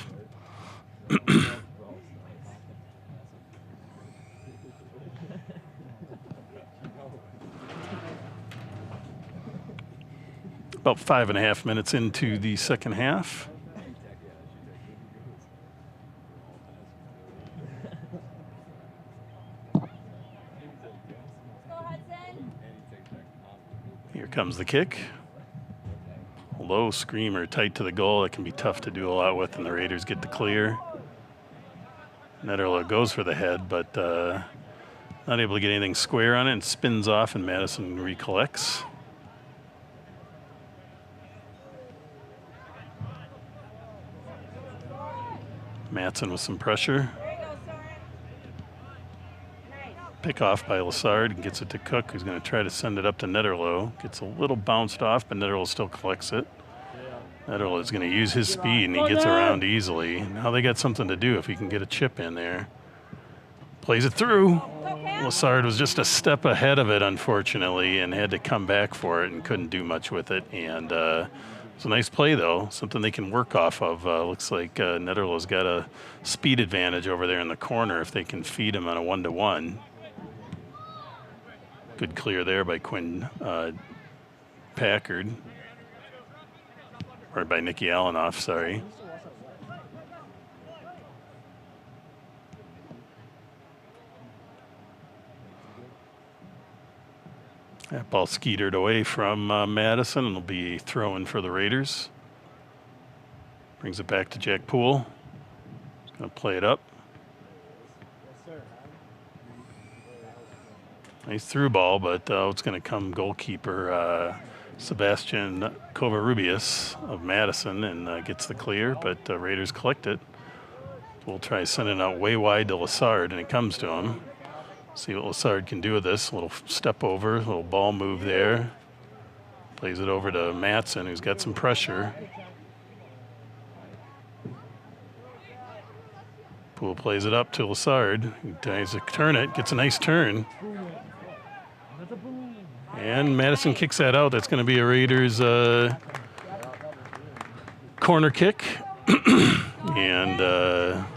About 5.5 minutes into the second half. comes the kick. Low screamer tight to the goal. That can be tough to do a lot with, and the Raiders get the clear. Netterlo goes for the head, but not able to get anything square on it, and spins off, and Madison recollects. Madsen with some pressure. Pick off by Lassard and gets it to Cook, who's going to try to send it up to Netterlo. Gets a little bounced off, but Netterlo still collects it. Netterlo is going to use his speed, and he gets around easily. Now they got something to do if he can get a chip in there. Plays it through. Lassard was just a step ahead of it, unfortunately, and had to come back for it and couldn't do much with it. And it's a nice play, though, something they can work off of. Looks like Netterlo's got a speed advantage over there in the corner if they can feed him on a 1-to-1. Good clear there by Quinn Packard. Or by Nicky Allenoff, sorry. That ball skeetered away from Madison, and will be throw-in for the Raiders. Brings it back to Jack Poole. He's going to play it up. Nice through ball, but it's going to come goalkeeper Sebastian Covarrubias of Madison, and gets the clear, but Raiders collect it. We'll try sending it out way wide to Lassard, and it comes to him. See what Lassard can do with this. A little step over, a little ball move there. Plays it over to Madsen, who's got some pressure. Poole plays it up to Lassard. He tries to turn it, gets a nice turn. And Madison kicks that out. That's going to be a Raiders corner kick. And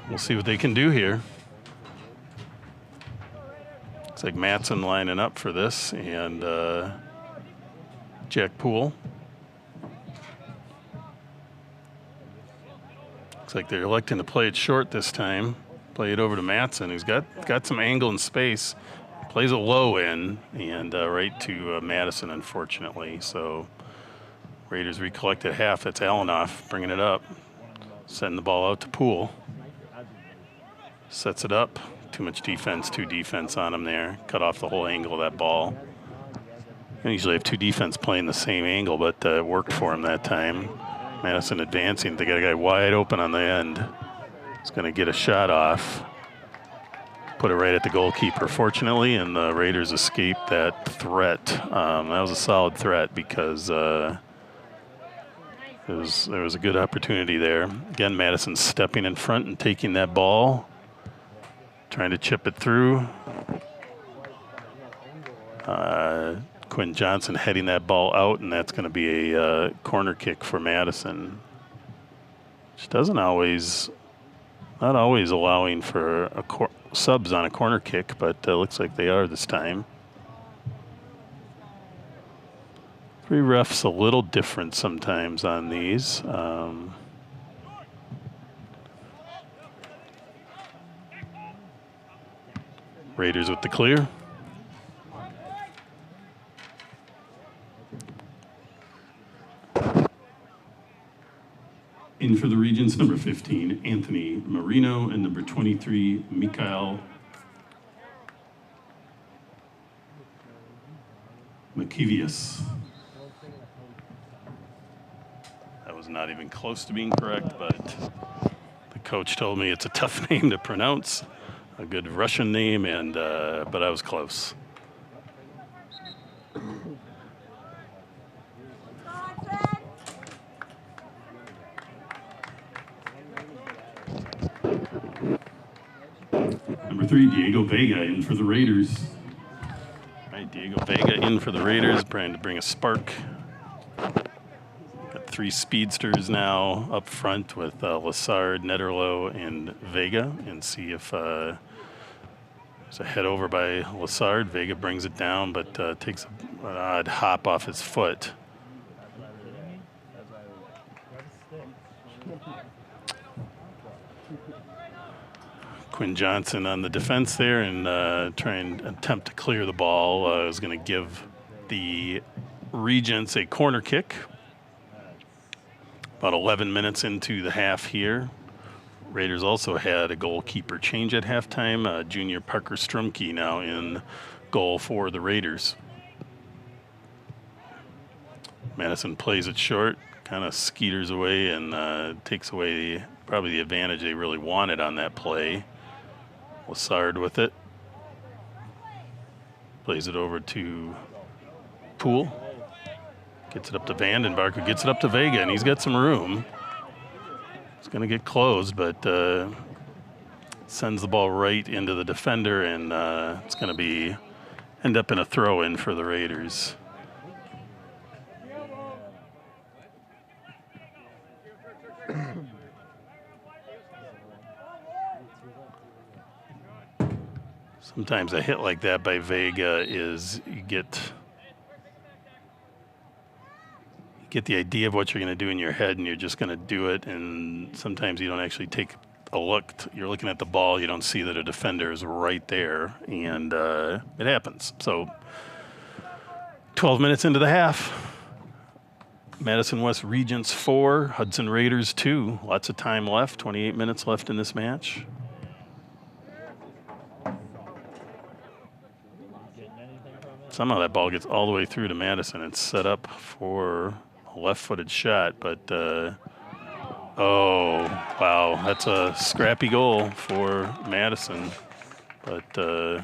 we'll see what they can do here. Looks like Madsen lining up for this, and Jack Poole. Looks like they're electing to play it short this time. Play it over to Madsen, who's got some angle and space. Plays it low in, and right to Madison, unfortunately. So Raiders recollect at half. That's Allenoff bringing it up. Sending the ball out to Poole. Sets it up. Too much defense, two defense on him there. Cut off the whole angle of that ball. I usually have two defense playing the same angle, but it worked for him that time. Madison advancing. They got a guy wide open on the end. He's going to get a shot off. Put it right at the goalkeeper, fortunately, and the Raiders escaped that threat. That was a solid threat because there was a good opportunity there. Again, Madison stepping in front and taking that ball, trying to chip it through. Quinn Johnson heading that ball out, and that's going to be a corner kick for Madison, which doesn't always, not always allowing for subs on a corner kick, but looks like they are this time. Three refs a little different sometimes on these. Raiders with the clear. In for the Regents, number 15, Anthony Marino, and number 23, Mikhail Makivius. That was not even close to being correct, but the coach told me it's a tough name to pronounce, a good Russian name, and but I was close. Number 3, Diego Vega in for the Raiders. All right, Diego Vega in for the Raiders, trying to bring a spark. Got 3 speedsters now up front with Lassard, Netterlo, and Vega, and see if there's a head over by Lassard. Vega brings it down, but takes an odd hop off his foot. Quinn Johnson on the defense there, and try and attempt to clear the ball. Was going to give the Regents a corner kick. About 11 minutes into the half here. Raiders also had a goalkeeper change at halftime. Junior Parker Strumke now in goal for the Raiders. Madison plays it short, kind of skeeters away and takes away probably the advantage they really wanted on that play. Lassard with it. Plays it over to Poole. Gets it up to Vandenbark, who gets it up to Vega, and he's got some room. It's going to get closed, but sends the ball right into the defender, and it's going to end up in a throw-in for the Raiders. Sometimes a hit like that by Vega is you get the idea of what you're going to do in your head, and you're just going to do it, and sometimes you don't actually take a look. You're looking at the ball, you don't see that a defender is right there, and it happens. So 12 minutes into the half, Madison West Regents 4, Hudson Raiders 2. Lots of time left, 28 minutes left in this match. Somehow that ball gets all the way through to Madison. It's set up for a left-footed shot, but oh, wow, that's a scrappy goal for Madison. But I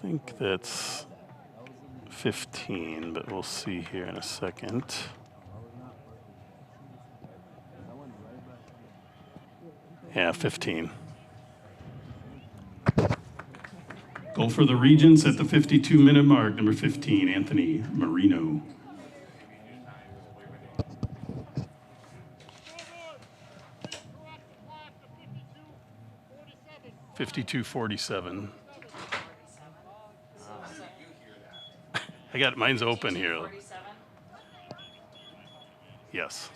think that's 15, but we'll see here in a second. Yeah, 15. Goal for the Regents at the 52-minute mark, number 15, Anthony Marino. $52.47. I got mine's open here. 47? Yes.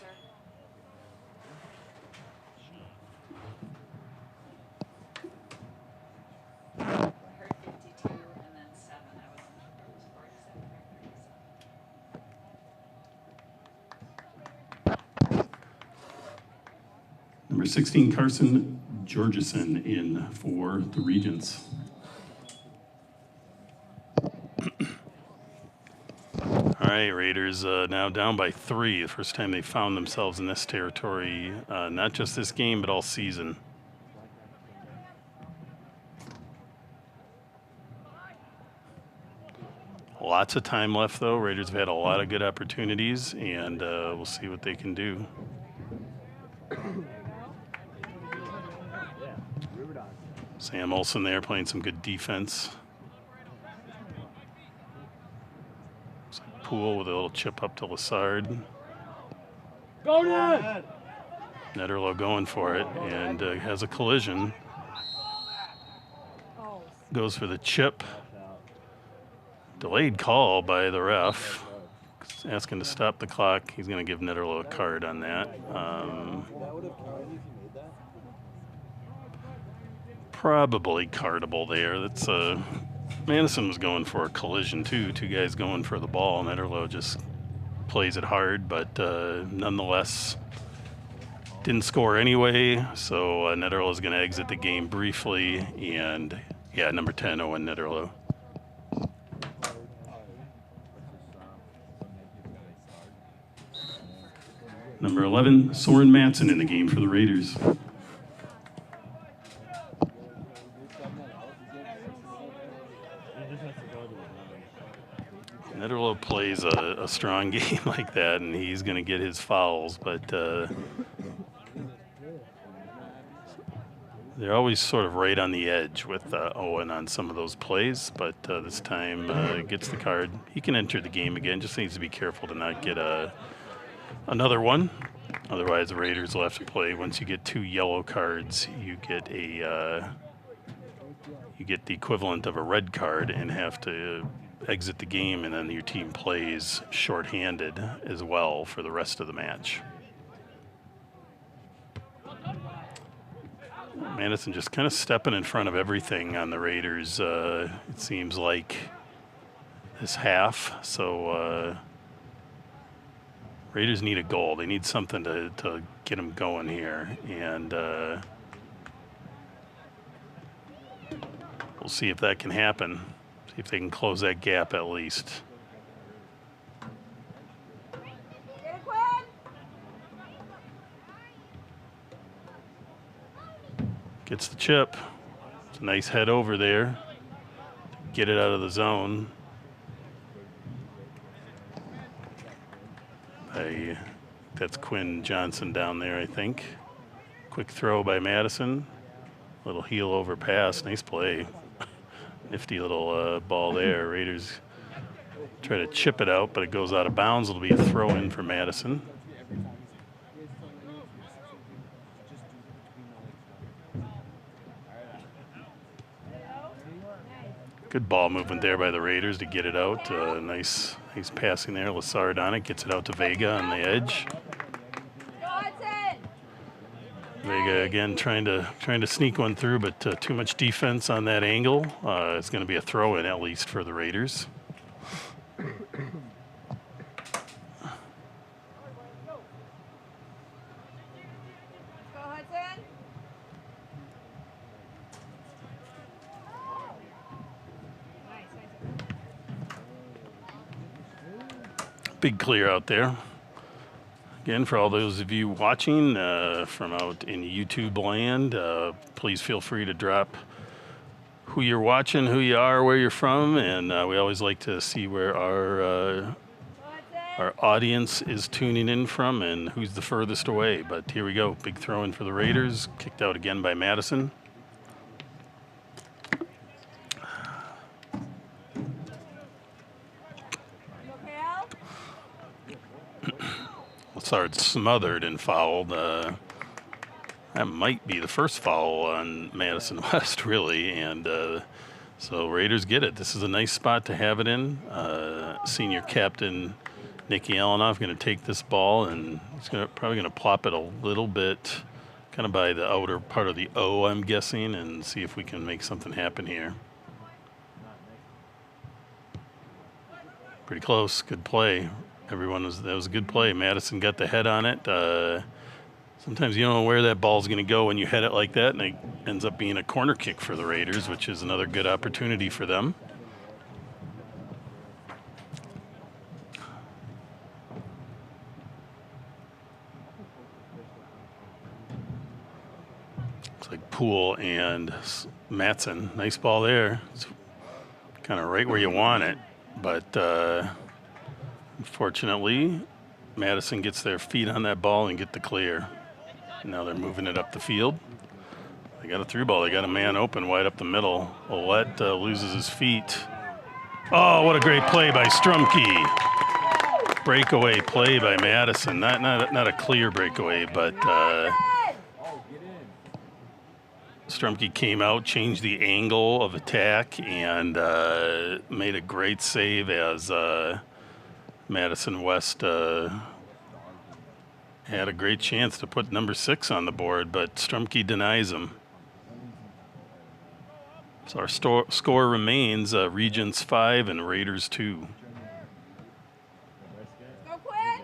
I heard 52 and then 7. I wasn't sure if it was 47 or 37. Number 16, Carson Georgeson in for the Regents. All right, Raiders now down by 3. The first time they found themselves in this territory, not just this game, but all season. Lots of time left, though. Raiders have had a lot of good opportunities, and we'll see what they can do. Sam Olsen there playing some good defense. Poole with a little chip up to Lassard. Go Ned! Netterlow going for it and has a collision. Goes for the chip. Delayed call by the ref. Asking to stop the clock. He's going to give Netterlow a card on that. Probably cardable there. That's Madison was going for a collision too. Two guys going for the ball. Netterlow just plays it hard, but nonetheless didn't score anyway. So Netterlow is going to exit the game briefly. And yeah, number 10, Owen Netterlow. Number 11, Soren Matson in the game for the Raiders. Netterlow plays a strong game like that, and he's going to get his fouls, but they're always sort of right on the edge with Owen on some of those plays, but this time gets the card. He can enter the game again, just needs to be careful to not get another one. Otherwise, the Raiders will have to play. Once you get 2 yellow cards, you get the equivalent of a red card and have to exit the game, and then your team plays shorthanded as well for the rest of the match. Madison just kind of stepping in front of everything on the Raiders, it seems like, this half. So Raiders need a goal. They need something to get them going here. And we'll see if that can happen. See if they can close that gap at least. Gets the chip. It's a nice head over there. Get it out of the zone. That's Quinn Johnson down there, I think. Quick throw by Madison. Little heel over pass. Nice play. Nifty little ball there. Raiders try to chip it out, but it goes out of bounds. It'll be a throw in for Madison. Good ball movement there by the Raiders to get it out. Nice passing there. Lassard on it, gets it out to Vega on the edge. Vega again trying to sneak one through, but too much defense on that angle. It's going to be a throw in at least for the Raiders. Big clear out there. Again, for all those of you watching from out in YouTube land, please feel free to drop who you're watching, who you are, where you're from, and we always like to see where our audience is tuning in from and who's the furthest away. But here we go. Big throw in for the Raiders. Kicked out again by Madison. Lassard smothered and fouled. That might be the first foul on Madison West, really. And so Raiders get it. This is a nice spot to have it in. Senior captain Nicky Alanoff going to take this ball, and he's probably going to plop it a little bit kind of by the outer part of the O, I'm guessing, and see if we can make something happen here. Pretty close. Good play. That was a good play. Madison got the head on it. Sometimes you don't know where that ball's going to go when you head it like that, and it ends up being a corner kick for the Raiders, which is another good opportunity for them. Looks like Poole and Matson. Nice ball there. It's kind of right where you want it, but unfortunately, Madison gets their feet on that ball and get the clear. Now they're moving it up the field. They got a through ball. They got a man open wide up the middle. Ouellette loses his feet. Oh, what a great play by Strumke. Breakaway play by Madison. Not a clear breakaway, but Strumke came out, changed the angle of attack, and made a great save as Madison West had a great chance to put number 6 on the board, but Strumke denies him. So our score remains Regents 5 and Raiders 2. Go quick!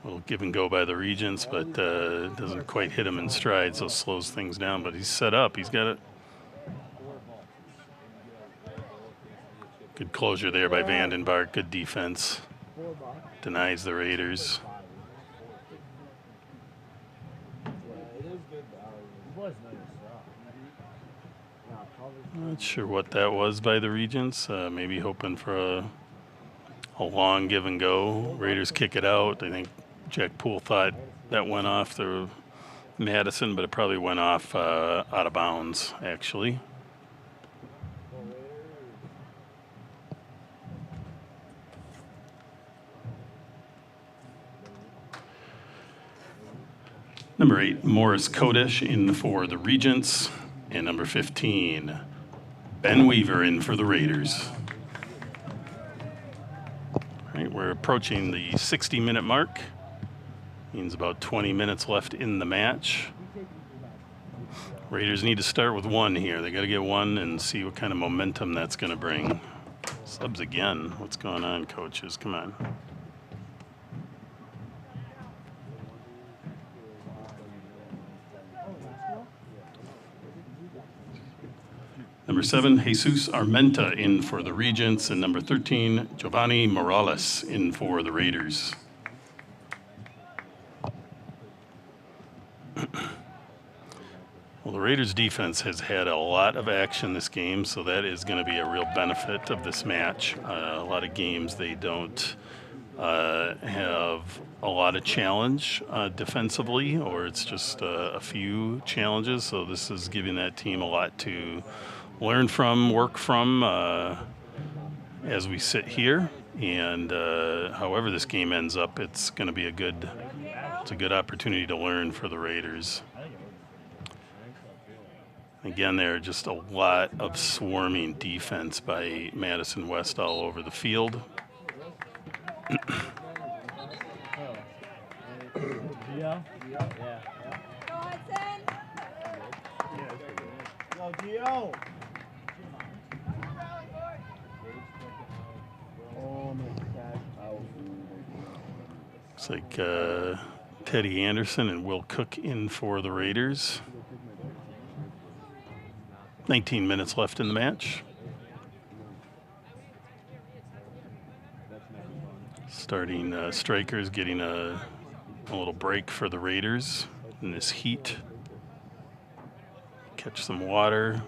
A little give and go by the Regents, but doesn't quite hit him in stride, so slows things down. But he's set up. He's got it. Good closure there by Vandenbark. Good defense. Denies the Raiders. Not sure what that was by the Regents. Maybe hoping for a long give and go. Raiders kick it out. I think Jack Poole thought that went off the Madison, but it probably went off out of bounds, actually. Number 8, Morris Kodesh in for the Regents. And number 15, Ben Weaver in for the Raiders. All right, we're approaching the 60-minute mark. Means about 20 minutes left in the match. Raiders need to start with one here. They got to get one and see what kind of momentum that's going to bring. Subs again. What's going on, coaches? Come on. Number 7, Jesus Armenta in for the Regents, and number 13, Giovanni Morales in for the Raiders. Well, the Raiders defense has had a lot of action this game, so that is going to be a real benefit of this match. A lot of games they don't have a lot of challenge defensively, or it's just a few challenges, so this is giving that team a lot to learn from, work from as we sit here. And however this game ends up, it's going to be a good opportunity to learn for the Raiders. Again, there are just a lot of swarming defense by Madison West all over the field. Yeah. Go Hudson! Go Gio! Looks like Teddy Anderson and Will Cook in for the Raiders. 19 minutes left in the match. Starting strikers getting a little break for the Raiders in this heat. Catch some water.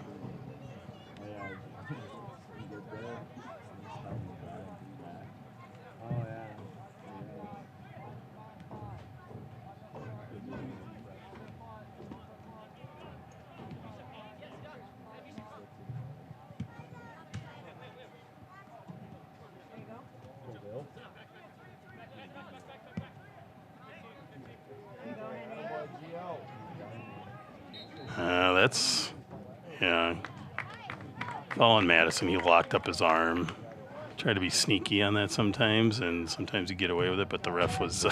Following Madison, he locked up his arm. Tried to be sneaky on that sometimes, and sometimes you get away with it, but the ref was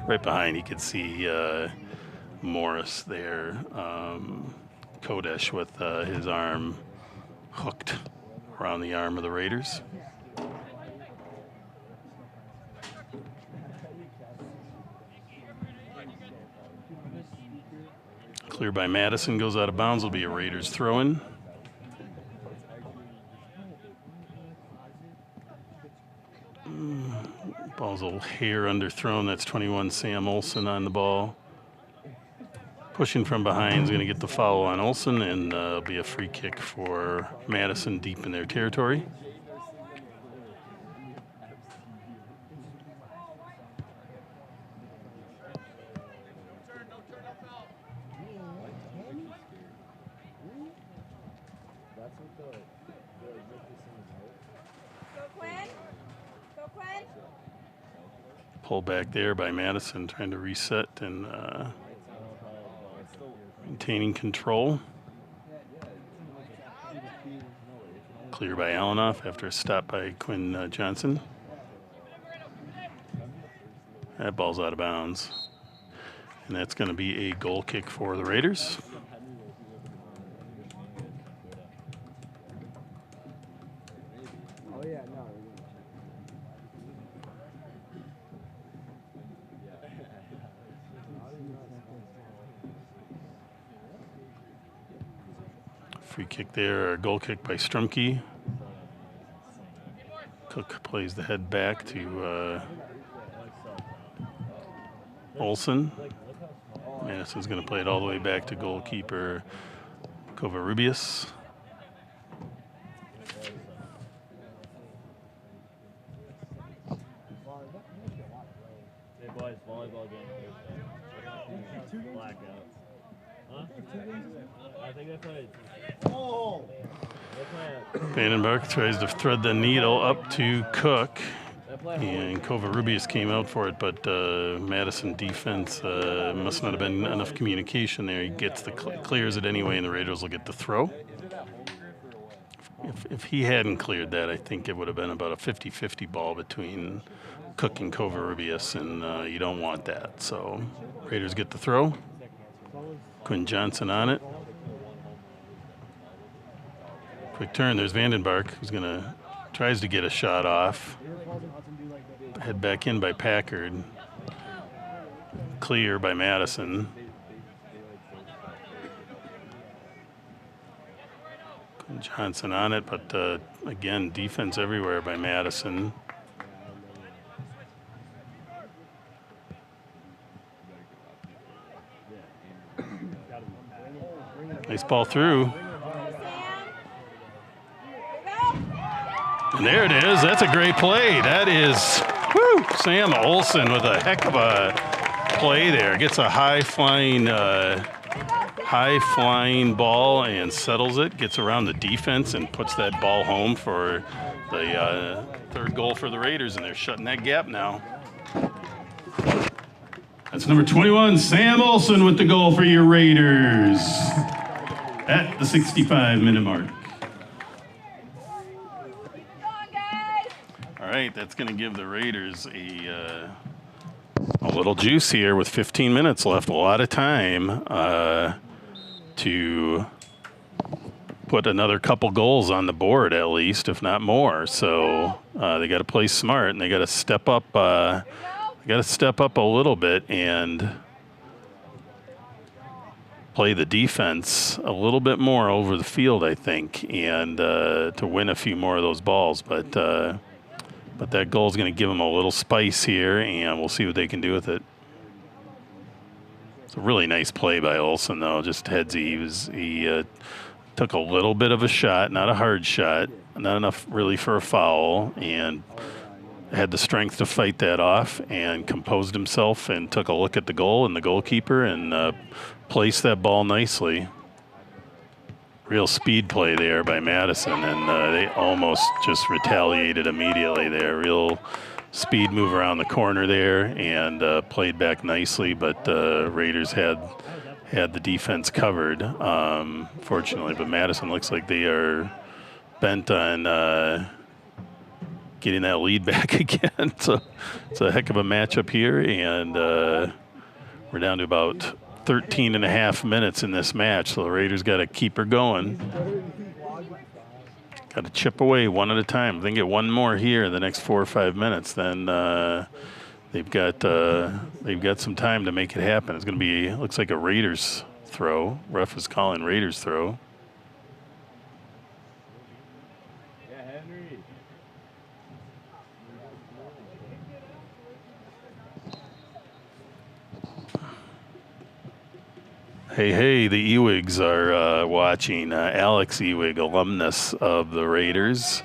right behind. He could see Morris there, Kodesh with his arm hooked around the arm of the Raiders. Clear by Madison, goes out of bounds. Will be a Raiders throw-in. Ball's a little hair underthrown. That's 21 Sam Olsen on the ball. Pushing from behind is going to get the foul on Olsen, and it'll be a free kick for Madison deep in their territory. Pull back there by Madison, trying to reset and maintaining control. Clear by Allenoff after a stop by Quinn Johnson. That ball's out of bounds. And that's going to be a goal kick for the Raiders. Free kick there, or goal kick by Strumke. Cook plays the head back to Olsen. Madison's going to play it all the way back to goalkeeper Covarrubias. Hey boys, volleyball game. Blackout. Huh? I think that's right. Oh! Vandenberg tries to thread the needle up to Cook, and Covarrubias came out for it, but Madison defense must not have been enough communication there. He gets clears it anyway, and the Raiders will get the throw. If he hadn't cleared that, I think it would have been about a 50-50 ball between cooking Covarrubias, and you don't want that. So Raiders get the throw. Quinn Johnson on it. Quick turn. There's Vandenbark, who's tries to get a shot off. Head back in by Packard. Clear by Madison. Quinn Johnson on it, but again, defense everywhere by Madison. Nice ball through. And there it is. That's a great play. That is, Sam Olson with a heck of a play there. Gets a high flying ball and settles it. Gets around the defense and puts that ball home for the third goal for the Raiders, and they're shutting that gap now. That's number 21, Sam Olson with the goal for your Raiders at the 65-minute mark. All right, that's going to give the Raiders a little juice here with 15 minutes left. A lot of time to put another couple goals on the board at least, if not more. So they got to play smart, and they got to step up. They got to step up a little bit and play the defense a little bit more over the field, I think, and to win a few more of those balls. But that goal is going to give them a little spice here, and we'll see what they can do with it. It's a really nice play by Olson, though. Just headsy. He took a little bit of a shot, not a hard shot, not enough really for a foul, and had the strength to fight that off and composed himself and took a look at the goal and the goalkeeper and placed that ball nicely. Real speed play there by Madison, and they almost just retaliated immediately there. Real speed move around the corner there and played back nicely, but Raiders had the defense covered, fortunately. But Madison looks like they are bent on getting that lead back again. So it's a heck of a matchup here, and we're down to about 13 and a half minutes in this match, so the Raiders got to keep her going. Got to chip away one at a time. If they can get one more here in the next 4 or 5 minutes, then they've got some time to make it happen. It's going to be, looks like a Raiders throw. Ref is calling Raiders throw. Hey, the Ewigs are watching. Alex Ewig, alumnus of the Raiders,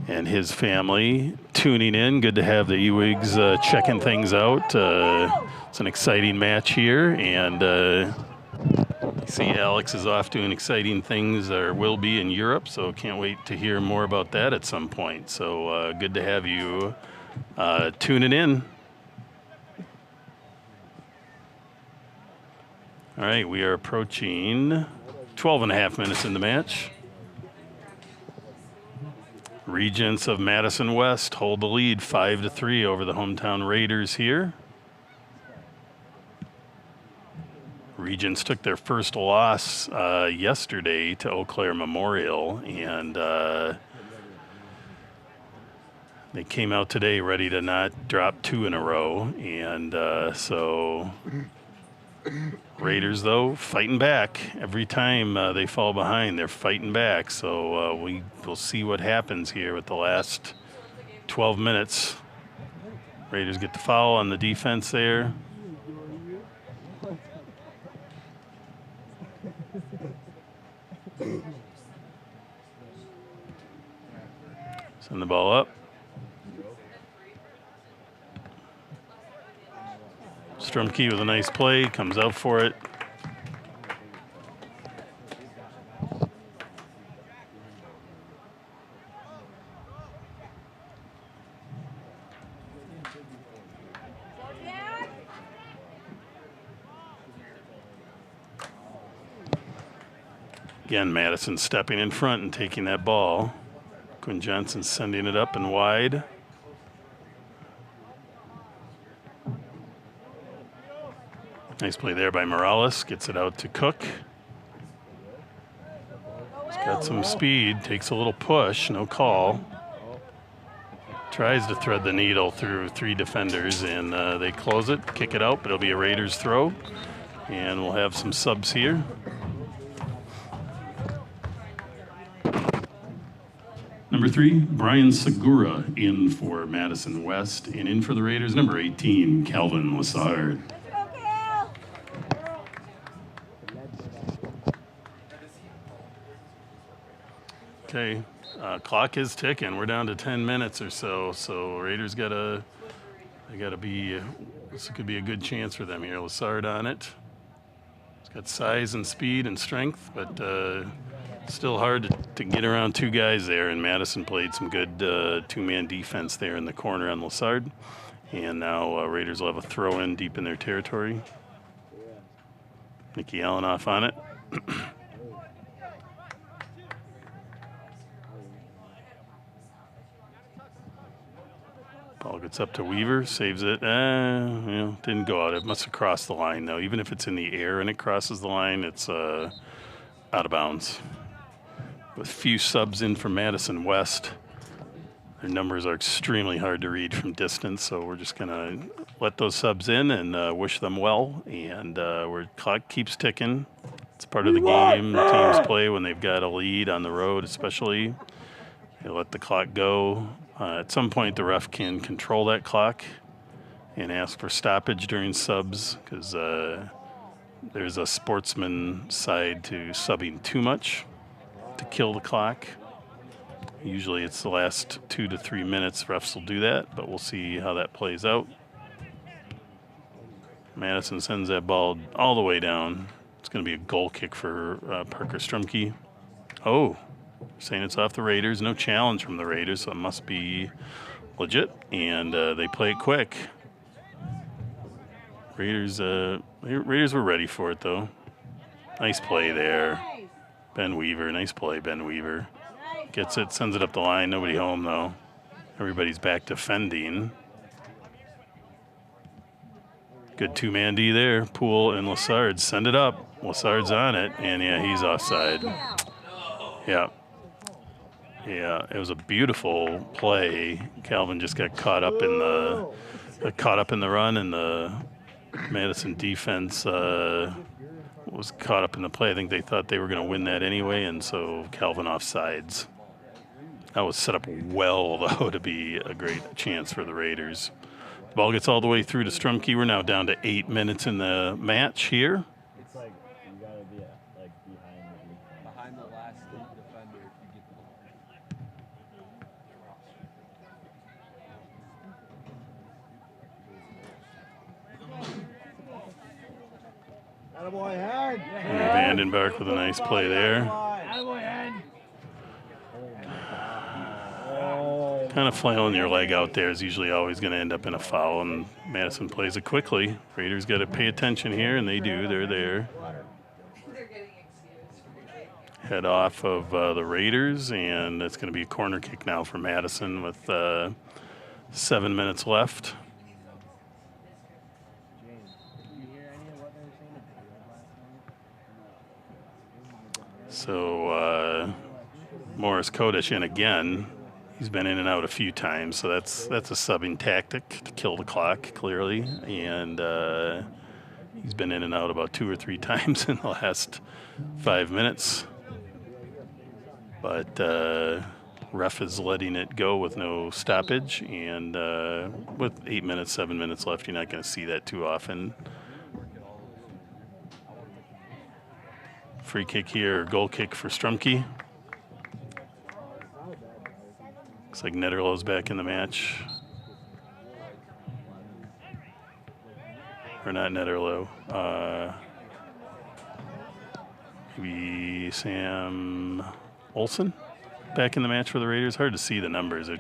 and his family tuning in. Good to have the Ewigs checking things out. It's an exciting match here, and I see Alex is off doing exciting things, or will be, in Europe, so can't wait to hear more about that at some point. So good to have you tuning in. All right, we are approaching 12 and a half minutes in the match. Regents of Madison West hold the lead 5-3 over the hometown Raiders here. Regents took their first loss yesterday to Eau Claire Memorial, and they came out today ready to not drop 2 in a row, and so Raiders, though, fighting back. Every time they fall behind, they're fighting back. So we will see what happens here with the last 12 minutes. Raiders get the foul on the defense there. Send the ball up. Strumke with a nice play, comes out for it. Again, Madison stepping in front and taking that ball. Quinn Johnson sending it up and wide. Nice play there by Morales. Gets it out to Cook. He's got some speed. Takes a little push. No call. Tries to thread the needle through 3 defenders, and they close it, kick it out, but it'll be a Raiders throw. And we'll have some subs here. Number 3, Brian Segura in for Madison West, and in for the Raiders, number 18, Calvin Lassard. Okay, clock is ticking. We're down to 10 minutes or so. So Raiders gotta be. This could be a good chance for them here. Lassard on it. He's got size and speed and strength, but still hard to get around 2 guys there. And Madison played some good 2-man defense there in the corner on Lassard. And now Raiders will have a throw in deep in their territory. Nicky Allen off on it. Ball gets up to Weaver, saves it. Didn't go out. It must have crossed the line, though. Even if it's in the air and it crosses the line, it's out of bounds. With few subs in from Madison West, their numbers are extremely hard to read from distance, so we're just going to let those subs in and wish them well. And clock keeps ticking. It's part of the game teams play when they've got a lead on the road, especially. They let the clock go. At some point, the ref can control that clock and ask for stoppage during subs, because there's a sportsman side to subbing too much to kill the clock. Usually it's the last 2 to 3 minutes. Refs will do that, but we'll see how that plays out. Madison sends that ball all the way down. It's going to be a goal kick for Parker Strumke. Oh. Saying it's off the Raiders. No challenge from the Raiders, so it must be legit. And they play it quick. Raiders were ready for it, though. Nice play there. Ben Weaver. Nice play, Ben Weaver. Gets it, sends it up the line. Nobody home, though. Everybody's back defending. Good 2-man D there. Poole and Lassard send it up. Lassard's on it, and yeah, he's offside. Yeah. Yeah, it was a beautiful play. Calvin just got caught up in the run, and the Madison defense was caught up in the play. I think they thought they were going to win that anyway, and so Calvin offsides. That was set up well, though, to be a great chance for the Raiders. The ball gets all the way through to Strumke. We're now down to 8 minutes in the match here. It's like you gotta be like behind the last defender if you get the ball. Attaboy, Hen. Vandenberg with a nice play there. Attaboy, Hen. Kind of flailing your leg out there is usually always going to end up in a foul, and Madison plays it quickly. Raiders got to pay attention here, and they do. They're there. They're getting excused. Head off of the Raiders, and it's going to be a corner kick now for Madison with 7 minutes left. So Morris Kodish in again. He's been in and out a few times, so that's a subbing tactic to kill the clock, clearly. And he's been in and out about 2 or 3 times in the last 5 minutes. But ref is letting it go with no stoppage, and with 8 minutes, 7 minutes left, you're not going to see that too often. Free kick here, goal kick for Strumke. Looks like Netterlow's back in the match. Or not Netterlow. Maybe Sam Olsen back in the match for the Raiders. Hard to see the numbers. Their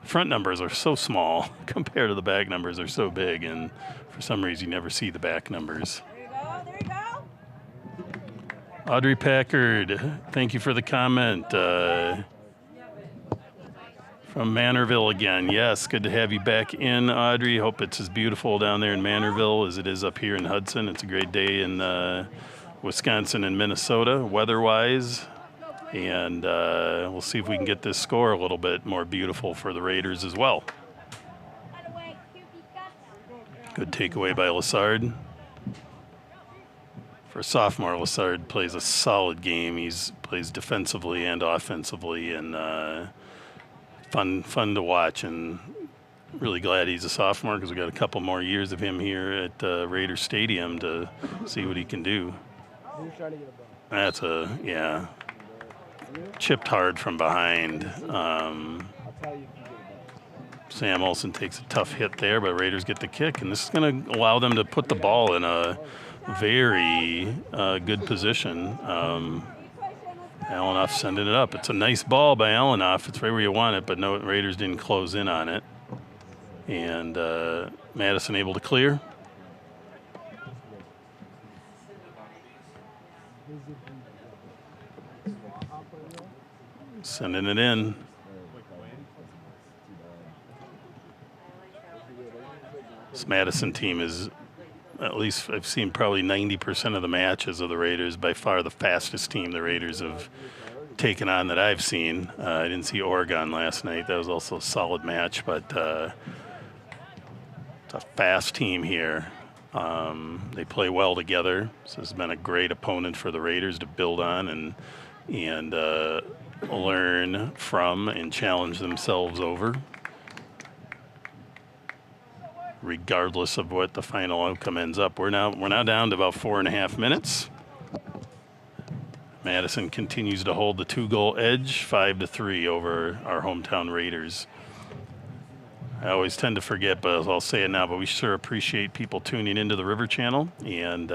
front numbers are so small compared to the back numbers are so big, and for some reason you never see the back numbers. There you go. Audrey Packard, thank you for the comment. From Manorville again. Yes, good to have you back in, Audrey. Hope it's as beautiful down there in Manorville as it is up here in Hudson. It's a great day in Wisconsin and Minnesota, weather-wise. And we'll see if we can get this score a little bit more beautiful for the Raiders as well. Good takeaway by Lassard. For a sophomore, Lassard plays a solid game. He plays defensively and offensively, and fun to watch. And really glad he's a sophomore because we got a couple more years of him here at Raider Stadium to see what he can do. That's chipped hard from behind. Sam Olsen takes a tough hit there, but Raiders get the kick, and this is going to allow them to put the ball in a very good position. Allenoff sending it up. It's a nice ball by Allenoff. It's right where you want it, but no, Raiders didn't close in on it. And Madison able to clear. Sending it in. This Madison team is, at least I've seen probably 90% of the matches of the Raiders, by far the fastest team the Raiders have taken on that I've seen. I didn't see Oregon last night. That was also a solid match, but it's a fast team here. They play well together. So this has been a great opponent for the Raiders to build on and learn from and challenge themselves over, regardless of what the final outcome ends up. We're now down to about 4.5 minutes. Madison continues to hold the 2-goal edge, 5-3 over our hometown Raiders. I always tend to forget, but I'll say it now, but we sure appreciate people tuning into the River Channel, and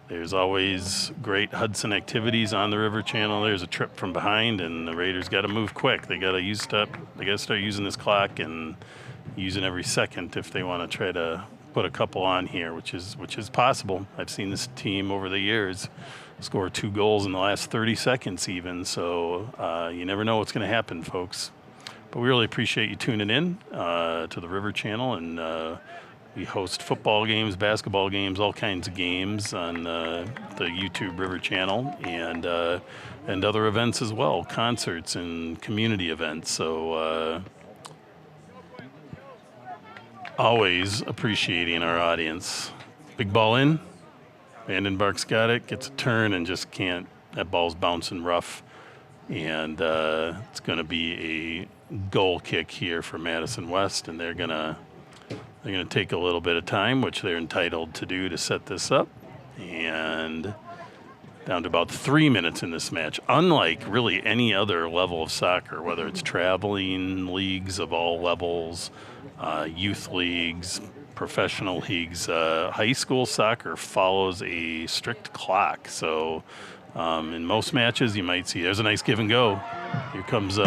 there's always great Hudson activities on the River Channel. There's a trip from behind, and the Raiders got to move quick. They got to start using this clock and using every second if they want to try to put a couple on here, which is possible. I've seen this team over the years score 2 goals in the last 30 seconds even, so you never know what's going to happen, folks. But we really appreciate you tuning in to the River Channel, and we host football games, basketball games, all kinds of games on the YouTube River Channel, and other events as well, concerts and community events. So always appreciating our audience. Big ball in. Vandenberg's got it, gets a turn and just can't. That ball's bouncing rough. And it's going to be a goal kick here for Madison West, and they're going to take a little bit of time, which they're entitled to do, to set this up. And down to about 3 minutes in this match. Unlike really any other level of soccer, whether it's traveling leagues of all levels, youth leagues, professional leagues, high school soccer follows a strict clock. So in most matches, you might see there's a nice give and go. Here comes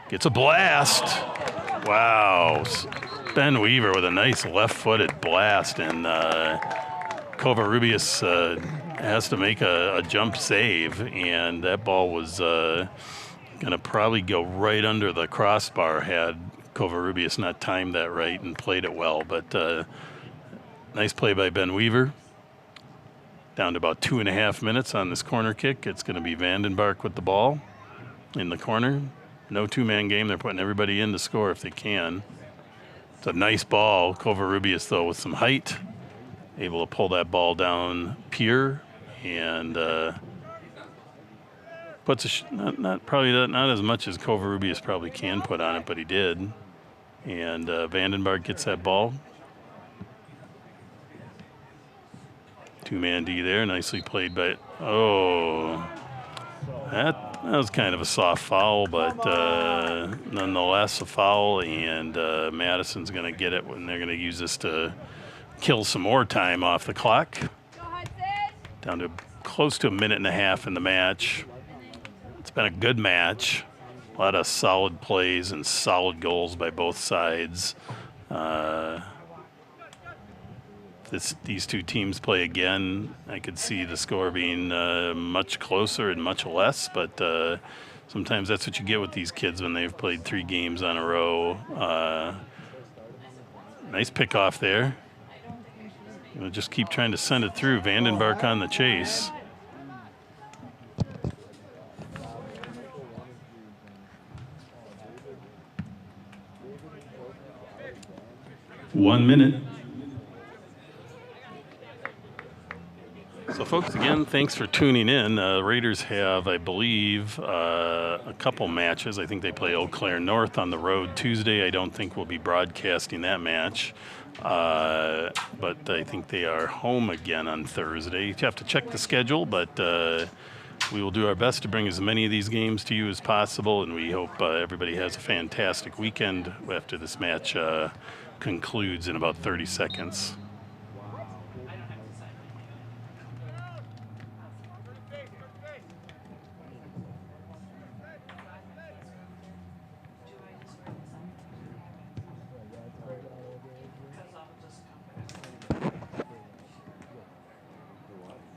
gets a blast. Wow. Ben Weaver with a nice left-footed blast, and Covarrubias has to make a jump save, and that ball was going to probably go right under the crossbar had Covarrubias not timed that right and played it well. But nice play by Ben Weaver. Down to about 2.5 minutes on this corner kick. It's going to be Vandenberg with the ball in the corner. No two-man game. They're putting everybody in to score if they can. It's a nice ball. Covarrubias, though, with some height, able to pull that ball down pure, and puts not as much as Covarrubias probably can put on it, but he did. And Vandenberg gets that ball. Two-man D there, nicely played by. Oh, that was kind of a soft foul, but nonetheless a foul, and Madison's going to get it when they're going to use this to kill some more time off the clock. Down to close to 1.5 minutes in the match. It's been a good match. A lot of solid plays and solid goals by both sides. These two teams play again, I could see the score being much closer and much less, but sometimes that's what you get with these kids when they've played 3 games on a row. Nice pickoff there. We'll just keep trying to send it through. Vandenberg on the chase. One minute. So, folks, again, thanks for tuning in. Raiders have, I believe, a couple matches. I think they play Eau Claire North on the road Tuesday. I don't think we'll be broadcasting that match. But I think they are home again on Thursday. You have to check the schedule, but we will do our best to bring as many of these games to you as possible, and we hope everybody has a fantastic weekend after this match concludes in about 30 seconds.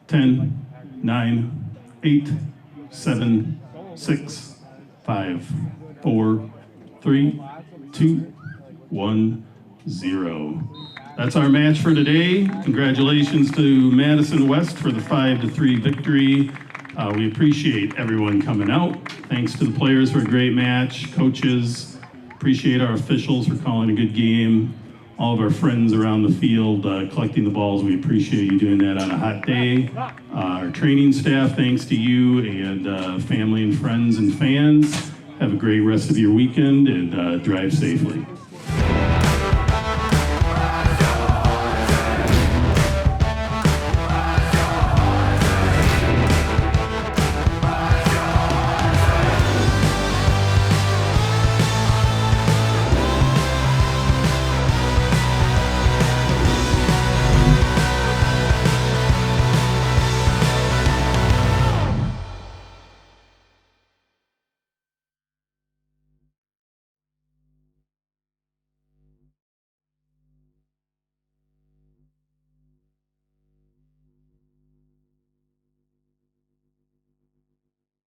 Ten, 9, 8, 7, 6, 5, 4, 3, 2, 1, 0. That's our match for today. Congratulations to Madison West for the 5-3 victory. We appreciate everyone coming out. Thanks to the players for a great match, coaches. Appreciate our officials for calling a good game. All of our friends around the field collecting the balls. We appreciate you doing that on a hot day. Our training staff, thanks to you, and family and friends and fans. Have a great rest of your weekend and drive safely.